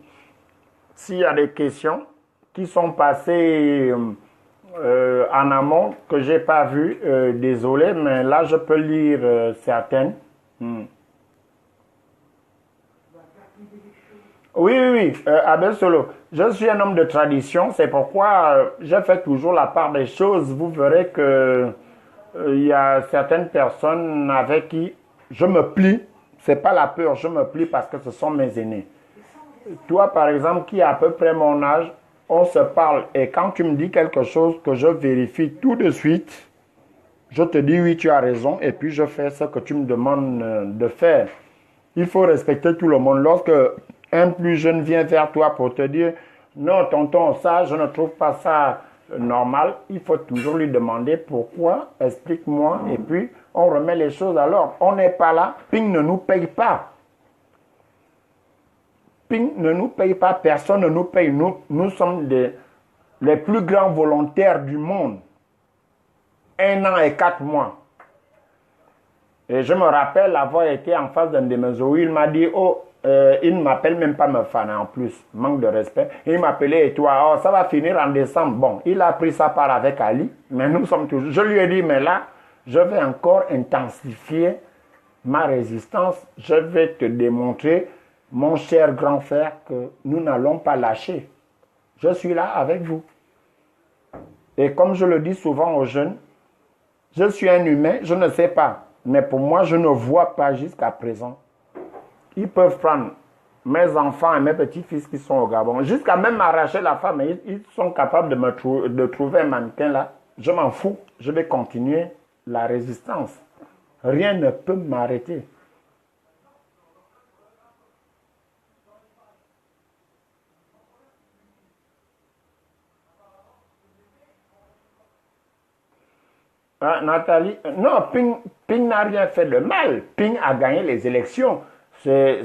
S'il y a des questions qui sont passées en amont que je n'ai pas vues, désolé, mais là je peux lire certaines. Oui, Abel Solo, je suis un homme de tradition, c'est pourquoi je fais toujours la part des choses. Vous verrez que il y a certaines personnes avec qui je me plie. C'est pas la peur, je me plie parce que ce sont mes aînés. Toi, par exemple, qui a à peu près mon âge, on se parle et quand tu me dis quelque chose que je vérifie tout de suite, je te dis oui, tu as raison et puis je fais ce que tu me demandes de faire. Il faut respecter tout le monde. Lorsque un plus jeune vient vers toi pour te dire non, tonton, ça, je ne trouve pas ça normal, il faut toujours lui demander pourquoi, explique-moi et puis on remet les choses à l'ordre. On n'est pas là, Ping ne nous paye pas. Ping ne nous paye pas, personne ne nous paye. Nous sommes les plus grands volontaires du monde. 1 an et 4 mois. Et je me rappelle avoir été en face d'un de mes zoos, il m'a dit, oh, il ne m'appelle même pas me fan en plus, manque de respect. Il m'appelait et toi, oh, ça va finir en décembre. Bon, il a pris sa part avec Ali, mais nous sommes toujours. Je lui ai dit, mais là, je vais encore intensifier ma résistance. Je vais te démontrer, mon cher grand frère, que nous n'allons pas lâcher. Je suis là avec vous. Et comme je le dis souvent aux jeunes, je suis un humain, je ne sais pas. Mais pour moi, je ne vois pas jusqu'à présent. Ils peuvent prendre mes enfants et mes petits-fils qui sont au Gabon, jusqu'à même m'arracher la femme. Ils sont capables de trouver un mannequin là. Je m'en fous. Je vais continuer la résistance. Rien ne peut m'arrêter. Ah, Nathalie, non, Ping n'a rien fait de mal. Ping a gagné les élections. C'est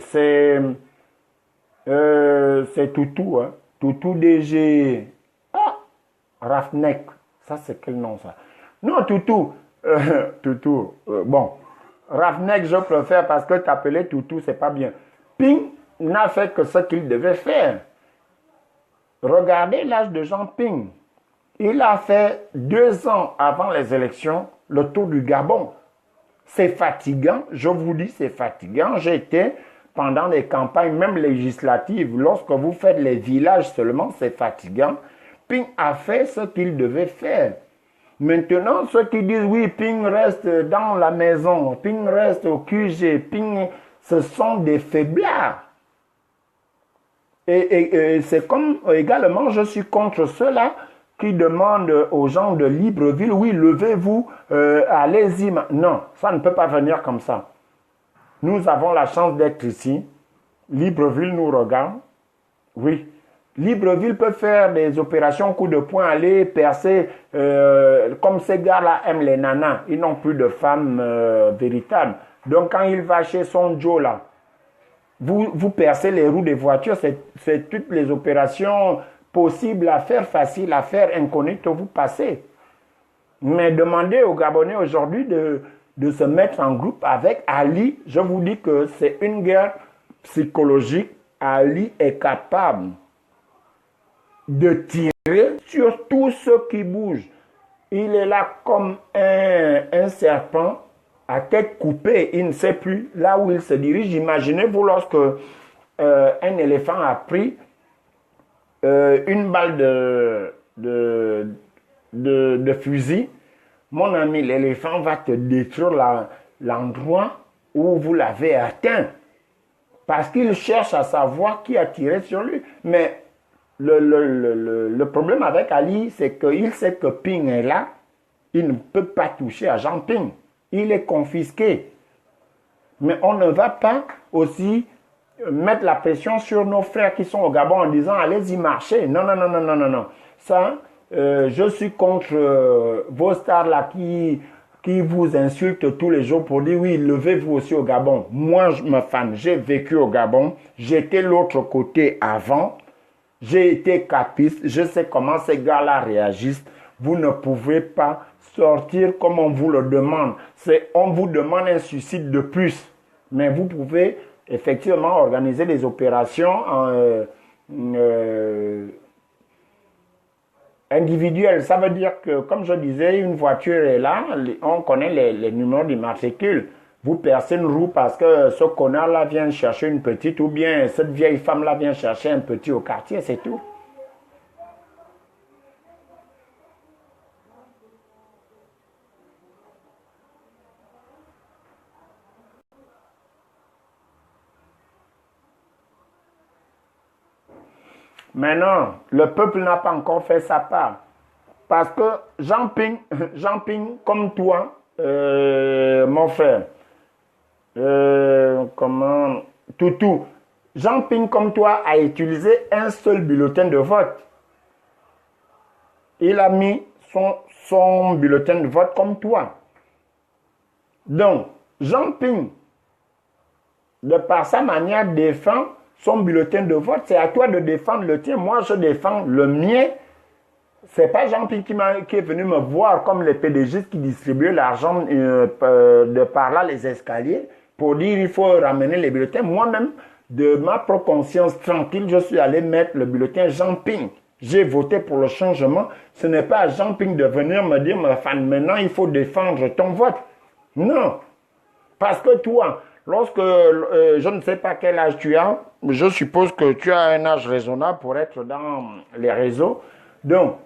Toutou, hein. Toutou DG. Ah, Rafnek. Ça, c'est quel nom, ça? Non, Toutou. Toutou. Bon. Rafnek, je préfère parce que t'appeler Toutou, c'est pas bien. Ping n'a fait que ce qu'il devait faire. Regardez l'âge de Jean Ping. Il a fait 2 ans avant les élections le tour du Gabon. C'est fatigant, je vous dis, c'est fatigant. J'étais pendant les campagnes, même législatives, lorsque vous faites les villages seulement, c'est fatigant. Ping a fait ce qu'il devait faire. Maintenant, ceux qui disent oui, Ping reste dans la maison, Ping reste au QG, Ping, ce sont des faiblards. Et c'est comme également, je suis contre ceux-là qui demandent aux gens de Libreville, oui, levez-vous, allez-y. Non, ça ne peut pas venir comme ça. Nous avons la chance d'être ici. Libreville nous regarde. Oui. Libreville peut faire des opérations coup de poing, aller percer, comme ces gars-là aiment les nanas. Ils n'ont plus de femmes véritables. Donc quand il va chez son Joe là, vous percez les roues des voitures, c'est toutes les opérations possibles à faire, faciles à faire, incognito, vous passez. Mais demandez aux Gabonais aujourd'hui de se mettre en groupe avec Ali. Je vous dis que c'est une guerre psychologique. Ali est capable de tirer sur tous ceux qui bougent. Il est là comme un serpent à tête coupée. Il ne sait plus là où il se dirige. Imaginez-vous lorsque un éléphant a pris une balle de fusil, mon ami, l'éléphant va te détruire l'endroit où vous l'avez atteint. Parce qu'il cherche à savoir qui a tiré sur lui. Mais le problème avec Ali, c'est qu'il sait que Ping est là. Il ne peut pas toucher à Jean Ping. Il est confisqué. Mais on ne va pas aussi mettre la pression sur nos frères qui sont au Gabon en disant allez-y marcher. Non, non, non, non, non, non, non. Ça, je suis contre vos stars là qui vous insultent tous les jours pour dire oui, levez-vous aussi au Gabon. Moi, ma femme, j'ai vécu au Gabon. J'étais l'autre côté avant. J'ai été capiste. Je sais comment ces gars-là réagissent. Vous ne pouvez pas sortir comme on vous le demande. On vous demande un suicide de plus. Mais vous pouvez effectivement organiser des opérations individuelles. Ça veut dire que, comme je disais, une voiture est là, on connaît les numéros d'immatricule. Vous percez une roue parce que ce connard-là vient chercher une petite ou bien cette vieille femme-là vient chercher un petit au quartier, c'est tout. Maintenant, le peuple n'a pas encore fait sa part. Parce que Jean Ping, comme toi, mon frère, Toutou, Jean Ping, comme toi, a utilisé un seul bulletin de vote. Il a mis son bulletin de vote comme toi. Donc, Jean Ping, de par sa manière, défend son bulletin de vote. C'est à toi de défendre le tien. Moi, je défends le mien. C'est pas Jean-Pierre qui est venu me voir comme les PDG qui distribuaient l'argent de par là les escaliers pour dire il faut ramener les bulletins. Moi-même, de ma propre conscience tranquille, je suis allé mettre le bulletin Jean-Ping. J'ai voté pour le changement. Ce n'est pas à Jean-Ping de venir me dire maintenant il faut défendre ton vote. Non. Parce que toi, lorsque je ne sais pas quel âge tu as, je suppose que tu as un âge raisonnable pour être dans les réseaux. Donc,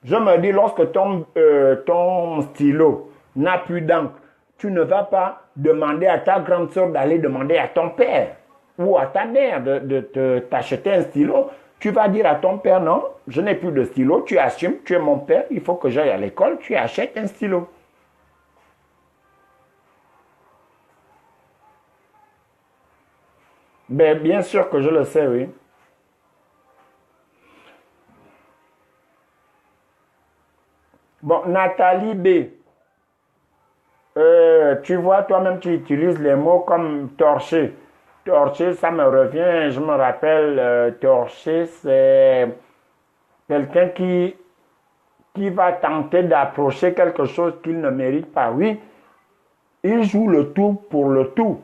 je me dis, lorsque ton stylo n'a plus d'encre, tu ne vas pas demander à ta grande soeur d'aller demander à ton père ou à ta mère de t'acheter un stylo. Tu vas dire à ton père, non, je n'ai plus de stylo, tu assumes, tu es mon père, il faut que j'aille à l'école, tu achètes un stylo. Ben, bien sûr que je le sais, oui. Bon, Nathalie B. Tu vois, toi-même, tu utilises les mots comme torcher. Torcher, ça me revient, je me rappelle, torcher, c'est quelqu'un qui va tenter d'approcher quelque chose qu'il ne mérite pas. Oui, il joue le tout pour le tout.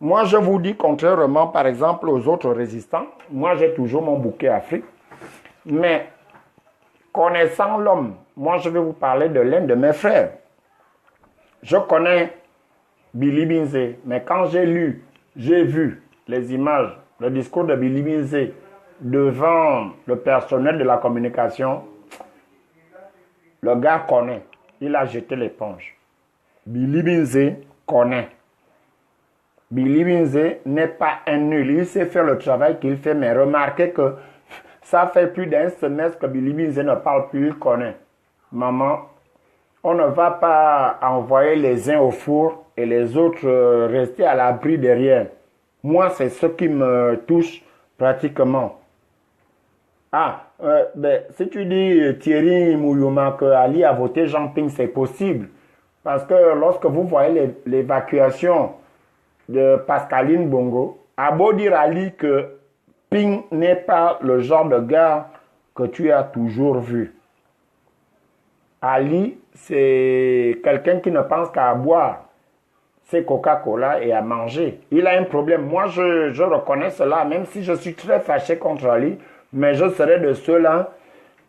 Moi, je vous dis, contrairement, par exemple, aux autres résistants, moi, j'ai toujours mon bouquet Afrique. Mais, connaissant l'homme, moi, je vais vous parler de l'un de mes frères. Je connais Billy Binze, mais quand j'ai vu les images, le discours de Billy Binze devant le personnel de la communication, le gars connaît. Il a jeté l'éponge. Billy Binze connaît. Billy Binze n'est pas un nul. Il sait faire le travail qu'il fait, mais remarquez que ça fait plus d'un semestre que Billy Binze ne parle plus, il connaît. Maman, on ne va pas envoyer les uns au four et les autres rester à l'abri derrière. Moi, c'est ce qui me touche pratiquement. Ah, ben, si tu dis Thierry Mouyouma que Ali a voté Jean Ping, c'est possible. Parce que lorsque vous voyez l'évacuation de Pascaline Bongo, à beau dire Ali que Ping n'est pas le genre de gars que tu as toujours vu. Ali, c'est quelqu'un qui ne pense qu'à boire ses Coca-Cola et à manger. Il a un problème. Moi, je reconnais cela, même si je suis très fâché contre Ali, mais je serai de ceux-là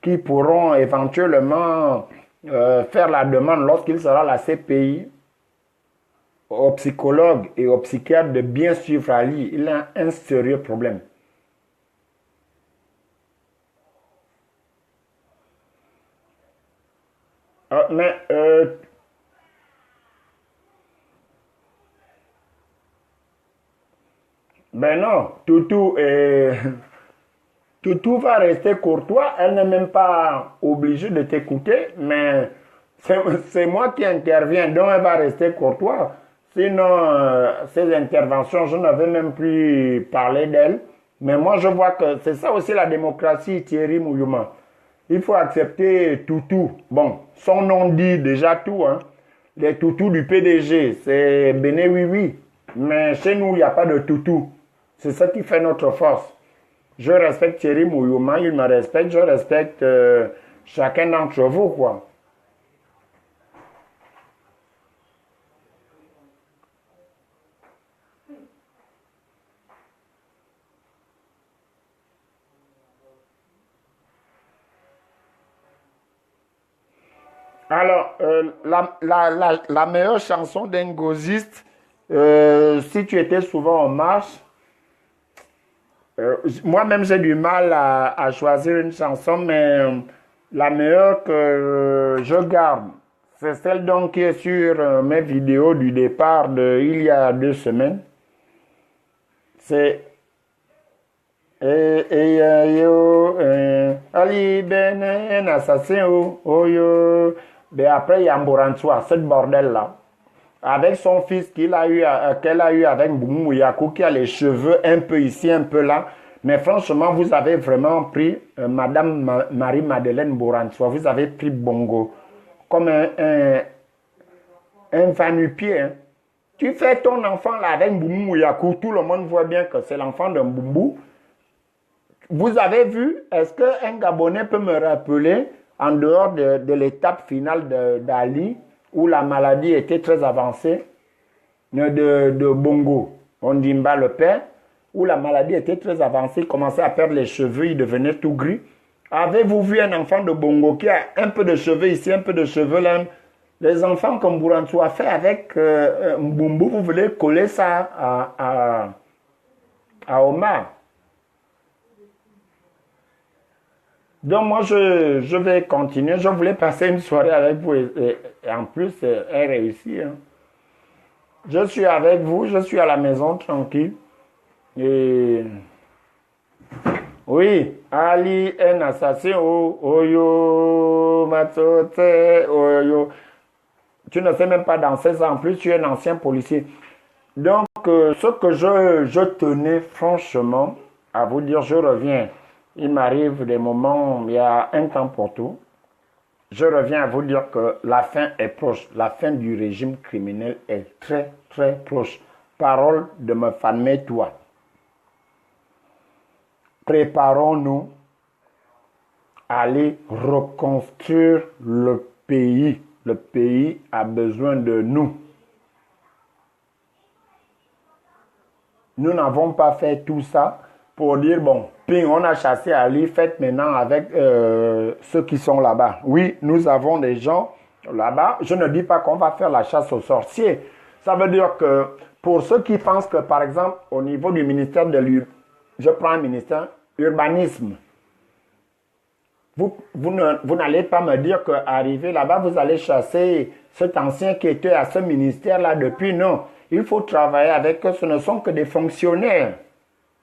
qui pourront éventuellement faire la demande lorsqu'il sera la CPI aux psychologues et aux psychiatres de bien suivre Ali. Il a un sérieux problème. Ben non, Toutou va rester courtois. Elle n'est même pas obligée de t'écouter, mais c'est moi qui interviens, donc elle va rester courtois. Sinon, ces interventions, je n'avais même plus parlé d'elle. Mais moi, je vois que c'est ça aussi la démocratie, Thierry Mouyouma. Il faut accepter Toutou. Bon, son nom dit déjà tout, hein. Les toutous du PDG, c'est Béné oui oui. Mais chez nous, il n'y a pas de toutou. C'est ça qui fait notre force. Je respecte Thierry Mouyouma, il me respecte, je respecte chacun d'entre vous, quoi. Alors, la meilleure chanson d'un goziste, si tu étais souvent en marche, moi-même j'ai du mal à choisir une chanson, mais la meilleure que je garde, c'est celle donc qui est sur mes vidéos du départ il y a 2 semaines. C'est Ali Ben un assassin oh yo. Ben après il y a Mborantsua, ce bordel là. Avec son fils qu'elle a eu avec Boumou Yakou, qui a les cheveux un peu ici, un peu là. Mais franchement, vous avez vraiment pris Madame Marie-Madeleine Borantsua, vous avez pris Bongo comme un va-nu-pied. Hein. Tu fais ton enfant là avec Boumou Yakou, tout le monde voit bien que c'est l'enfant d'un Boumou. Vous avez vu, est-ce qu'un Gabonais peut me rappeler, en dehors de l'étape finale d'Ali, où la maladie était très avancée, de Bongo, Ondimba le père, où la maladie était très avancée, il commençait à perdre les cheveux, il devenait tout gris. Avez-vous vu un enfant de Bongo qui a un peu de cheveux ici, un peu de cheveux là? Les enfants comme Bourantou a fait avec Mbumbu, vous voulez coller ça à Omar. Donc moi, je vais continuer. Je voulais passer une soirée avec vous et en plus, elle réussit. Hein. Je suis avec vous, je suis à la maison tranquille. Et oui, Ali, un assassin, oyo, matote, oyo. Tu ne sais même pas danser ça, en plus tu es un ancien policier. Donc, ce que je tenais franchement à vous dire, je reviens. Il m'arrive des moments, il y a un temps pour tout. Je reviens à vous dire que la fin est proche. La fin du régime criminel est très, très proche. Parole de me fameux toi. Préparons-nous à aller reconstruire le pays. Le pays a besoin de nous. Nous n'avons pas fait tout ça pour dire, bon, puis on a chassé Ali, faites maintenant avec ceux qui sont là-bas. Oui, nous avons des gens là-bas. Je ne dis pas qu'on va faire la chasse aux sorciers. Ça veut dire que pour ceux qui pensent que, par exemple, au niveau du ministère de l'urbanisme, je prends un ministère urbanisme, vous n'allez pas me dire qu'arrivé là-bas, vous allez chasser cet ancien qui était à ce ministère-là depuis. Non, il faut travailler avec eux. Ce ne sont que des fonctionnaires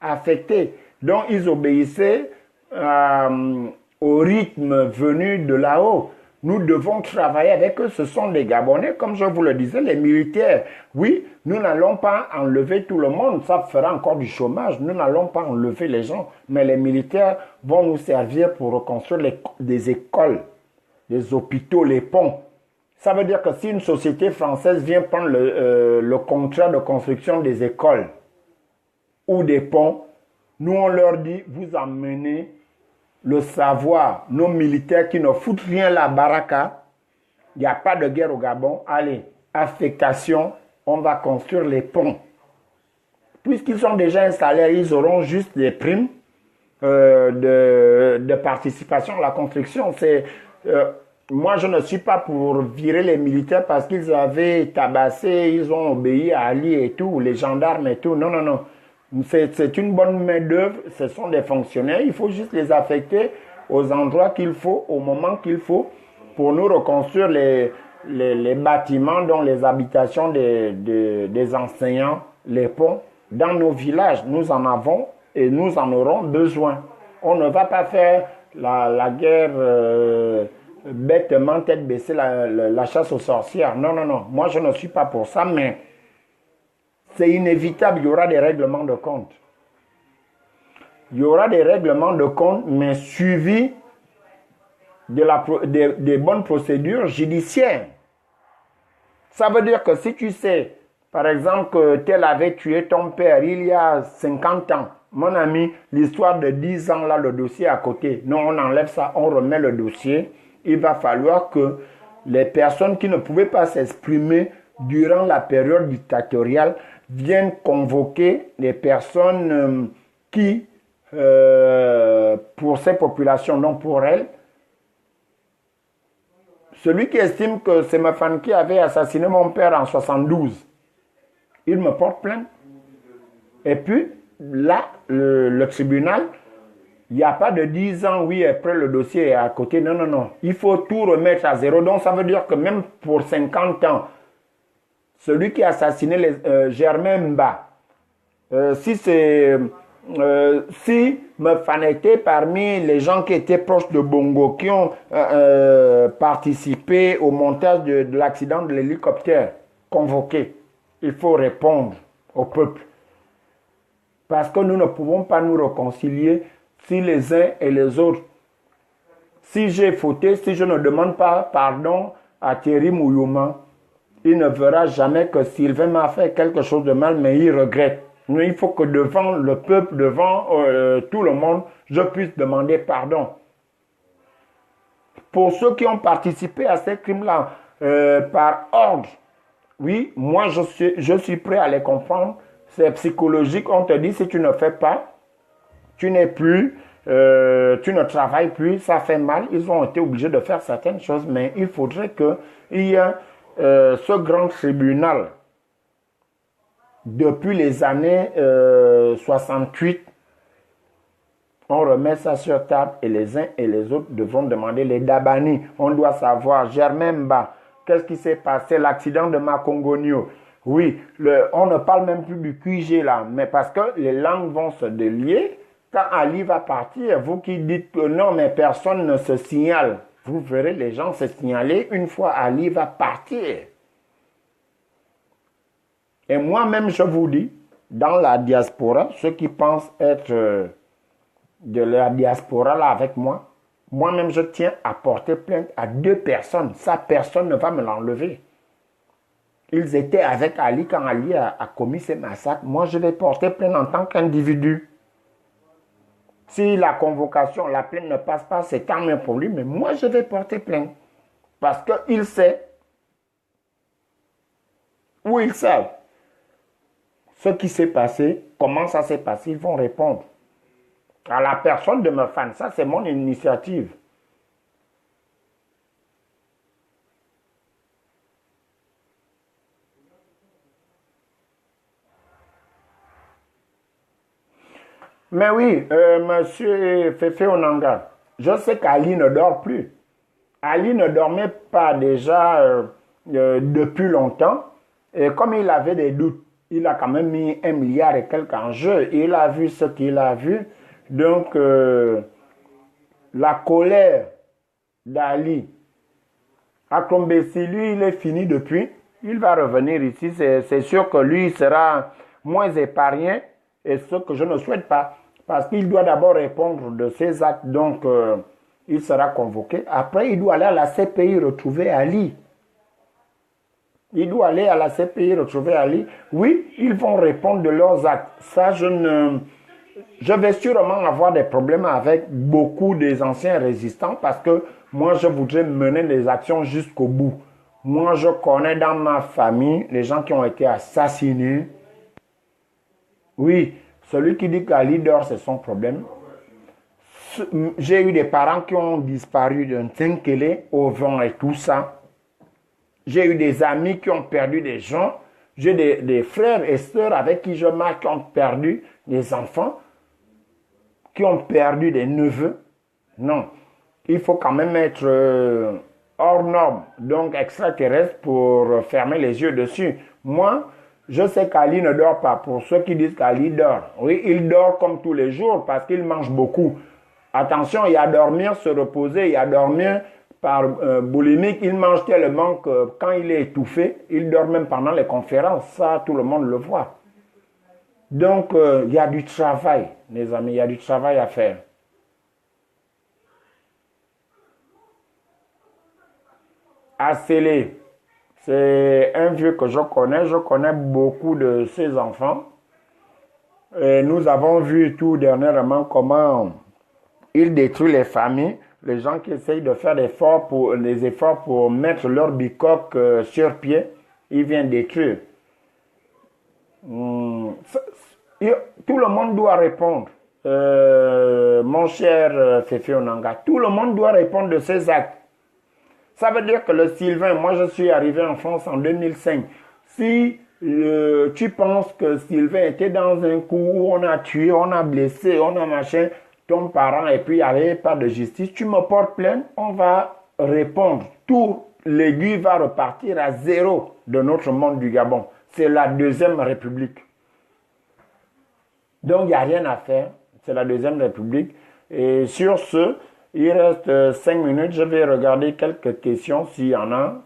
affectés. Donc, ils obéissaient au rythme venu de là-haut. Nous devons travailler avec eux. Ce sont des Gabonais, comme je vous le disais, les militaires. Oui, nous n'allons pas enlever tout le monde. Ça fera encore du chômage. Nous n'allons pas enlever les gens. Mais les militaires vont nous servir pour reconstruire des écoles, des hôpitaux, les ponts. Ça veut dire que si une société française vient prendre le contrat de construction des écoles ou des ponts, nous on leur dit, vous emmenez le savoir, nos militaires qui ne foutent rien la baraka, il n'y a pas de guerre au Gabon, allez, affectation, on va construire les ponts. Puisqu'ils sont déjà installés, ils auront juste des primes de participation à la construction. Moi, je ne suis pas pour virer les militaires parce qu'ils avaient tabassé, ils ont obéi à Ali et tout, les gendarmes et tout. Non, non, non. C'est une bonne main-d'œuvre, ce sont des fonctionnaires, il faut juste les affecter aux endroits qu'il faut, au moment qu'il faut, pour nous reconstruire les bâtiments, dont les habitations des enseignants, les ponts. Dans nos villages, nous en avons et nous en aurons besoin. On ne va pas faire la guerre bêtement, tête baissée, la chasse aux sorcières. Non, non, non. Moi, je ne suis pas pour ça, mais c'est inévitable. Il y aura des règlements de compte. Il y aura des règlements de compte, mais suivis des bonnes procédures judiciaires. Ça veut dire que si tu sais, par exemple, que tel avait tué ton père il y a 50 ans, mon ami, l'histoire de 10 ans, là, le dossier à côté. Non, on enlève ça, on remet le dossier. Il va falloir que les personnes qui ne pouvaient pas s'exprimer durant la période dictatoriale viennent convoquer les personnes qui, pour ces populations, non pour elles, celui qui estime que c'est ma femme qui avait assassiné mon père en 72, il me porte plainte. Et puis, là, le tribunal, il n'y a pas de 10 ans, oui, après le dossier est à côté. Non, non, non. Il faut tout remettre à zéro. Donc, ça veut dire que même pour 50 ans, celui qui a assassiné Germain Mba, si Mefan était parmi les gens qui étaient proches de Bongo, qui ont participé au montage de l'accident de l'hélicoptère, convoqué, il faut répondre au peuple. Parce que nous ne pouvons pas nous réconcilier si les uns et les autres. Si j'ai fauté, si je ne demande pas pardon à Thierry Mouyouma, il ne verra jamais que Sylvain m'a fait quelque chose de mal, mais il regrette. Mais il faut que devant le peuple, devant tout le monde, je puisse demander pardon. Pour ceux qui ont participé à ces crimes-là, par ordre, oui, moi je suis prêt à les comprendre. C'est psychologique, on te dit si tu ne fais pas, tu n'es plus, tu ne travailles plus, ça fait mal. Ils ont été obligés de faire certaines choses, mais il faudrait qu'il y ait ce grand tribunal. Depuis les années 68, on remet ça sur table et les uns et les autres devront demander les Dabani. On doit savoir, Germain Mba, qu'est-ce qui s'est passé, l'accident de Makongonio. Oui, on ne parle même plus du QG là, mais parce que les langues vont se délier. Quand Ali va partir, vous qui dites que non, mais personne ne se signale, vous verrez les gens se signaler une fois Ali va partir. Et moi-même, je vous dis, dans la diaspora, ceux qui pensent être de la diaspora là avec moi, moi-même, je tiens à porter plainte à 2 personnes. Ça, personne ne va me l'enlever. Ils étaient avec Ali quand Ali a commis ces massacres. Moi, je vais porter plainte en tant qu'individu. Si la convocation, la plainte ne passe pas, c'est tant mieux pour lui, mais moi, je vais porter plainte. Parce qu'il sait, ou ils savent, ce qui s'est passé, comment ça s'est passé, ils vont répondre. À la personne de Mefan, ça c'est mon initiative. Mais oui, monsieur Fefe Onanga, je sais qu'Ali ne dort plus. Ali ne dormait pas déjà depuis longtemps. Et comme il avait des doutes, il a quand même mis 1 milliard et quelques en jeu. Il a vu ce qu'il a vu. Donc, la colère d'Ali a tombé. Si lui, il est fini depuis, il va revenir ici. C'est sûr que lui, il sera moins épargné. Et ce que je ne souhaite pas. Parce qu'il doit d'abord répondre de ses actes. Donc, il sera convoqué. Après, il doit aller à la CPI retrouver Ali. Il doit aller à la CPI retrouver Ali. Oui, ils vont répondre de leurs actes. Ça, je vais sûrement avoir des problèmes avec beaucoup des anciens résistants parce que moi, je voudrais mener les actions jusqu'au bout. Moi, je connais dans ma famille les gens qui ont été assassinés. Oui, celui qui dit qu'Ali dort, c'est son problème. J'ai eu des parents qui ont disparu d'un Tinkele au vent et tout ça. J'ai eu des amis qui ont perdu des gens. J'ai des frères et sœurs avec qui je marche qui ont perdu des enfants, qui ont perdu des neveux. Non, il faut quand même être hors norme, donc extraterrestre pour fermer les yeux dessus. Moi, Je sais qu'Ali ne dort pas. Pour ceux qui disent qu'Ali dort. Oui, il dort comme tous les jours parce qu'il mange beaucoup. Attention, il y a dormir, se reposer, il y a dormir par boulimique. Il mange tellement que quand il est étouffé, il dort même pendant les conférences. Ça, tout le monde le voit. Donc, il y a du travail, mes amis, il y a du travail à faire. Acélé, c'est un vieux que je connais beaucoup de ses enfants. Et nous avons vu tout dernièrement comment il détruit les familles, les gens qui essayent de faire des efforts pour mettre leur bicoque sur pied, il vient détruire. Tout le monde doit répondre. Mon cher Fefe Onanga, tout le monde doit répondre de ses actes. Ça veut dire que le Sylvain, moi je suis arrivé en France en 2005. Si tu penses que Sylvain était dans un coup où on a tué, on a blessé, on a machin, ton parent et puis il n'y avait pas de justice, tu me portes plainte, on va répondre. Tout l'aiguille va repartir à zéro de notre monde du Gabon. C'est la deuxième république. Donc il n'y a rien à faire. C'est la deuxième république. Et sur ce, il reste 5 minutes. Je vais regarder quelques questions s'il y en a.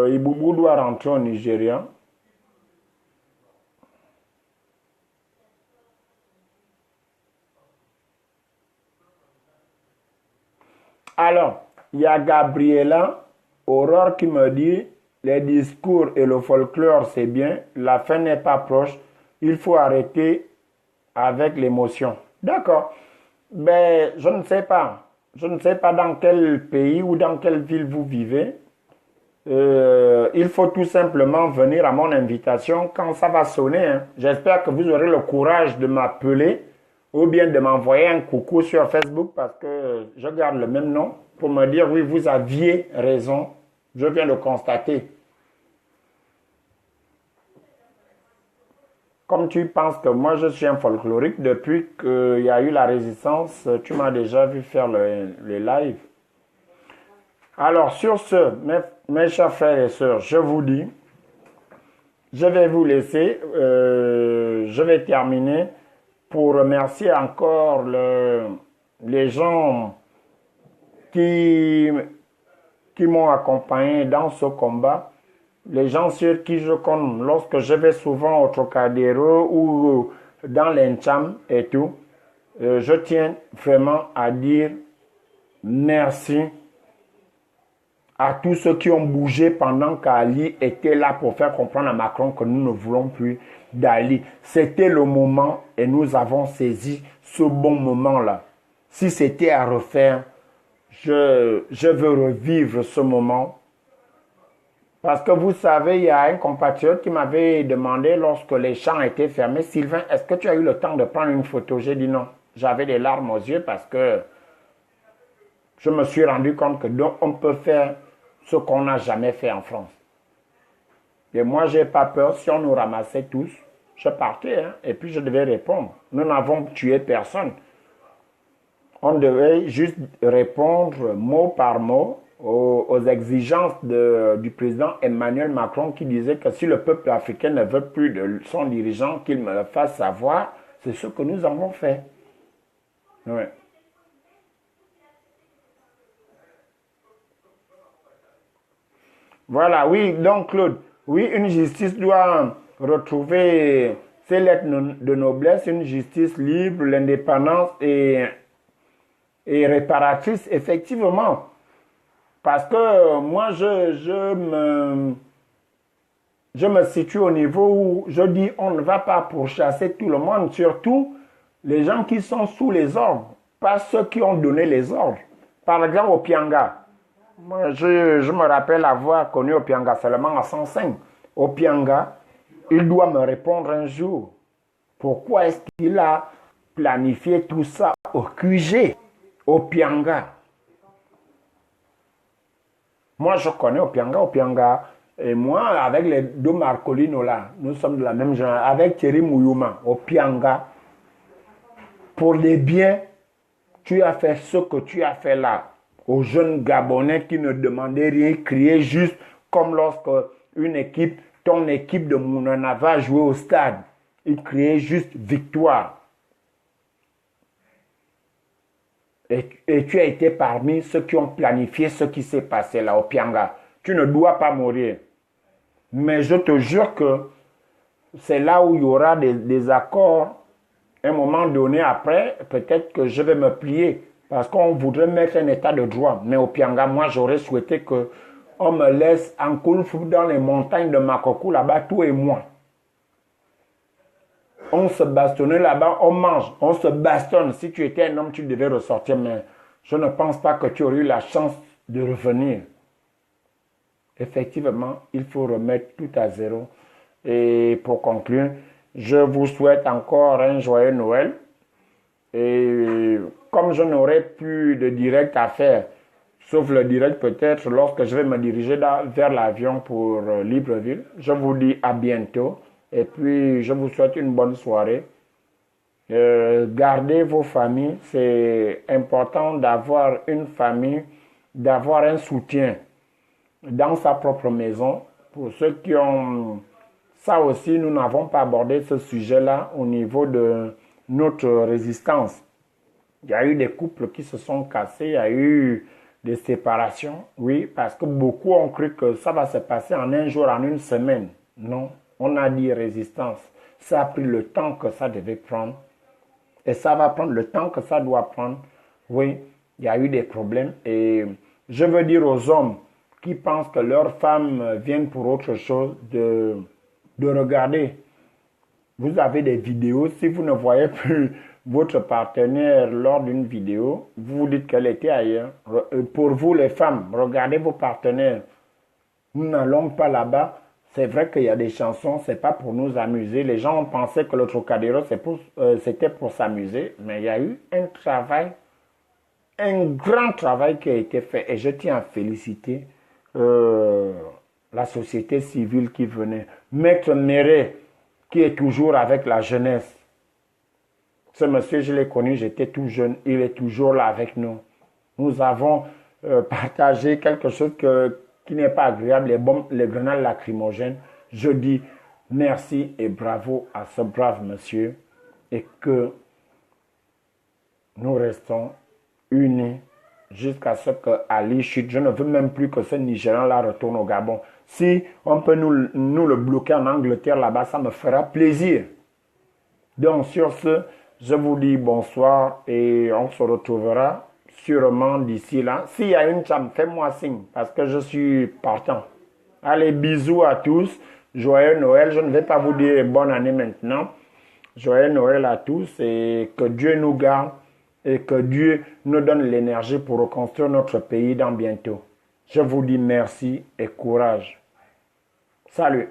Iboubou doit rentrer au Nigeria. Alors, il y a Gabriela Aurore qui me dit les discours et le folklore c'est bien, la fin n'est pas proche, il faut arrêter avec l'émotion. D'accord. Mais je ne sais pas. Je ne sais pas dans quel pays ou dans quelle ville vous vivez. Il faut tout simplement venir à mon invitation quand ça va sonner. Hein. J'espère que vous aurez le courage de m'appeler ou bien de m'envoyer un coucou sur Facebook parce que je garde le même nom pour me dire oui, vous aviez raison. Je viens de constater. Comme tu penses que moi je suis un folklorique, depuis qu'il y a eu la résistance, tu m'as déjà vu faire le live. Alors sur ce, mes chers frères et sœurs, je vous dis, je vais vous laisser, je vais terminer pour remercier encore les gens qui m'ont accompagné dans ce combat. Les gens sur qui je compte lorsque je vais souvent au Trocadéro ou dans l'Encham et tout, je tiens vraiment à dire merci à tous ceux qui ont bougé pendant qu'Ali était là pour faire comprendre à Macron que nous ne voulons plus d'Ali. C'était le moment et nous avons saisi ce bon moment-là. Si c'était à refaire, je veux revivre ce moment. Parce que vous savez, il y a un compatriote qui m'avait demandé lorsque les champs étaient fermés, Sylvain, est-ce que tu as eu le temps de prendre une photo? J'ai dit non. J'avais des larmes aux yeux parce que je me suis rendu compte que donc on peut faire ce qu'on n'a jamais fait en France. Et moi, je n'ai pas peur. Si on nous ramassait tous, je partais hein, et puis je devais répondre. Nous n'avons tué personne. On devait juste répondre mot par mot aux exigences du président Emmanuel Macron qui disait que si le peuple africain ne veut plus de son dirigeant, qu'il me le fasse savoir. C'est ce que nous avons fait. Oui. Voilà, oui, donc Claude, oui, une justice doit retrouver ses lettres de noblesse, une justice libre, l'indépendance et réparatrice, effectivement. Parce que moi, je me situe au niveau où je dis on ne va pas pourchasser tout le monde, surtout les gens qui sont sous les ordres, pas ceux qui ont donné les ordres. Par exemple, au Pianga. Moi, je me rappelle avoir connu Opianga seulement à 105. Opianga, il doit me répondre un jour. Pourquoi est-ce qu'il a planifié tout ça au QG, Opianga? Moi, je connais Opianga et moi, avec les deux Marcolino là, nous sommes de la même genre, avec Thierry Mouyouma, Opianga, pour les biens Tu as fait ce que tu as fait là aux jeunes Gabonais qui ne demandaient rien, criaient juste comme lorsque ton équipe de Mounana va jouer au stade. Ils criaient juste victoire. Et tu as été parmi ceux qui ont planifié ce qui s'est passé là au Pianga. Tu ne dois pas mourir. Mais je te jure que c'est là où il y aura des accords. Un moment donné après, peut-être que je vais me plier. Parce qu'on voudrait mettre un état de droit. Mais au Pianga, moi, j'aurais souhaité qu'on me laisse en Koulfou dans les montagnes de Makoko, là-bas, toi et moi. On se bastonnait là-bas, on mange, on se bastonne. Si tu étais un homme, tu devais ressortir. Mais je ne pense pas que tu aurais eu la chance de revenir. Effectivement, il faut remettre tout à zéro. Et pour conclure, je vous souhaite encore un joyeux Noël. Et comme je n'aurai plus de direct à faire, sauf le direct peut-être lorsque je vais me diriger vers l'avion pour Libreville, je vous dis à bientôt. Et puis, je vous souhaite une bonne soirée. Gardez vos familles. C'est important d'avoir une famille, d'avoir un soutien dans sa propre maison. Pour ceux qui ont... Ça aussi, nous n'avons pas abordé ce sujet-là au niveau de notre résistance. Il y a eu des couples qui se sont cassés, il y a eu des séparations. Oui, parce que beaucoup ont cru que ça va se passer en un jour, en une semaine. Non, on a dit résistance. Ça a pris le temps que ça devait prendre. Et ça va prendre le temps que ça doit prendre. Oui, il y a eu des problèmes. Et je veux dire aux hommes qui pensent que leurs femmes viennent pour autre chose de regarder. Vous avez des vidéos. Si vous ne voyez plus votre partenaire lors d'une vidéo, vous vous dites qu'elle était ailleurs. Pour vous les femmes, regardez vos partenaires. Nous n'allons pas là-bas. C'est vrai qu'il y a des chansons, c'est pas pour nous amuser. Les gens ont pensé que le Trocadéro, c'était pour s'amuser. Mais il y a eu un travail, un grand travail qui a été fait. Et je tiens à féliciter la société civile qui venait. Maître Méré, qui est toujours avec la jeunesse. Ce monsieur, je l'ai connu, j'étais tout jeune. Il est toujours là avec nous. Nous avons partagé quelque chose qui n'est pas agréable, les grenades lacrymogènes. Je dis merci et bravo à ce brave monsieur et que nous restons unis jusqu'à ce que Ali chute. Je ne veux même plus que ce Nigérian-là retourne au Gabon. Si on peut nous le bloquer en Angleterre là-bas, ça me fera plaisir. Donc sur ce, je vous dis bonsoir et on se retrouvera sûrement d'ici là. S'il y a une chambre, fais-moi signe parce que je suis partant. Allez, bisous à tous. Joyeux Noël. Je ne vais pas vous dire bonne année maintenant. Joyeux Noël à tous et que Dieu nous garde et que Dieu nous donne l'énergie pour reconstruire notre pays dans bientôt. Je vous dis merci et courage. Salut.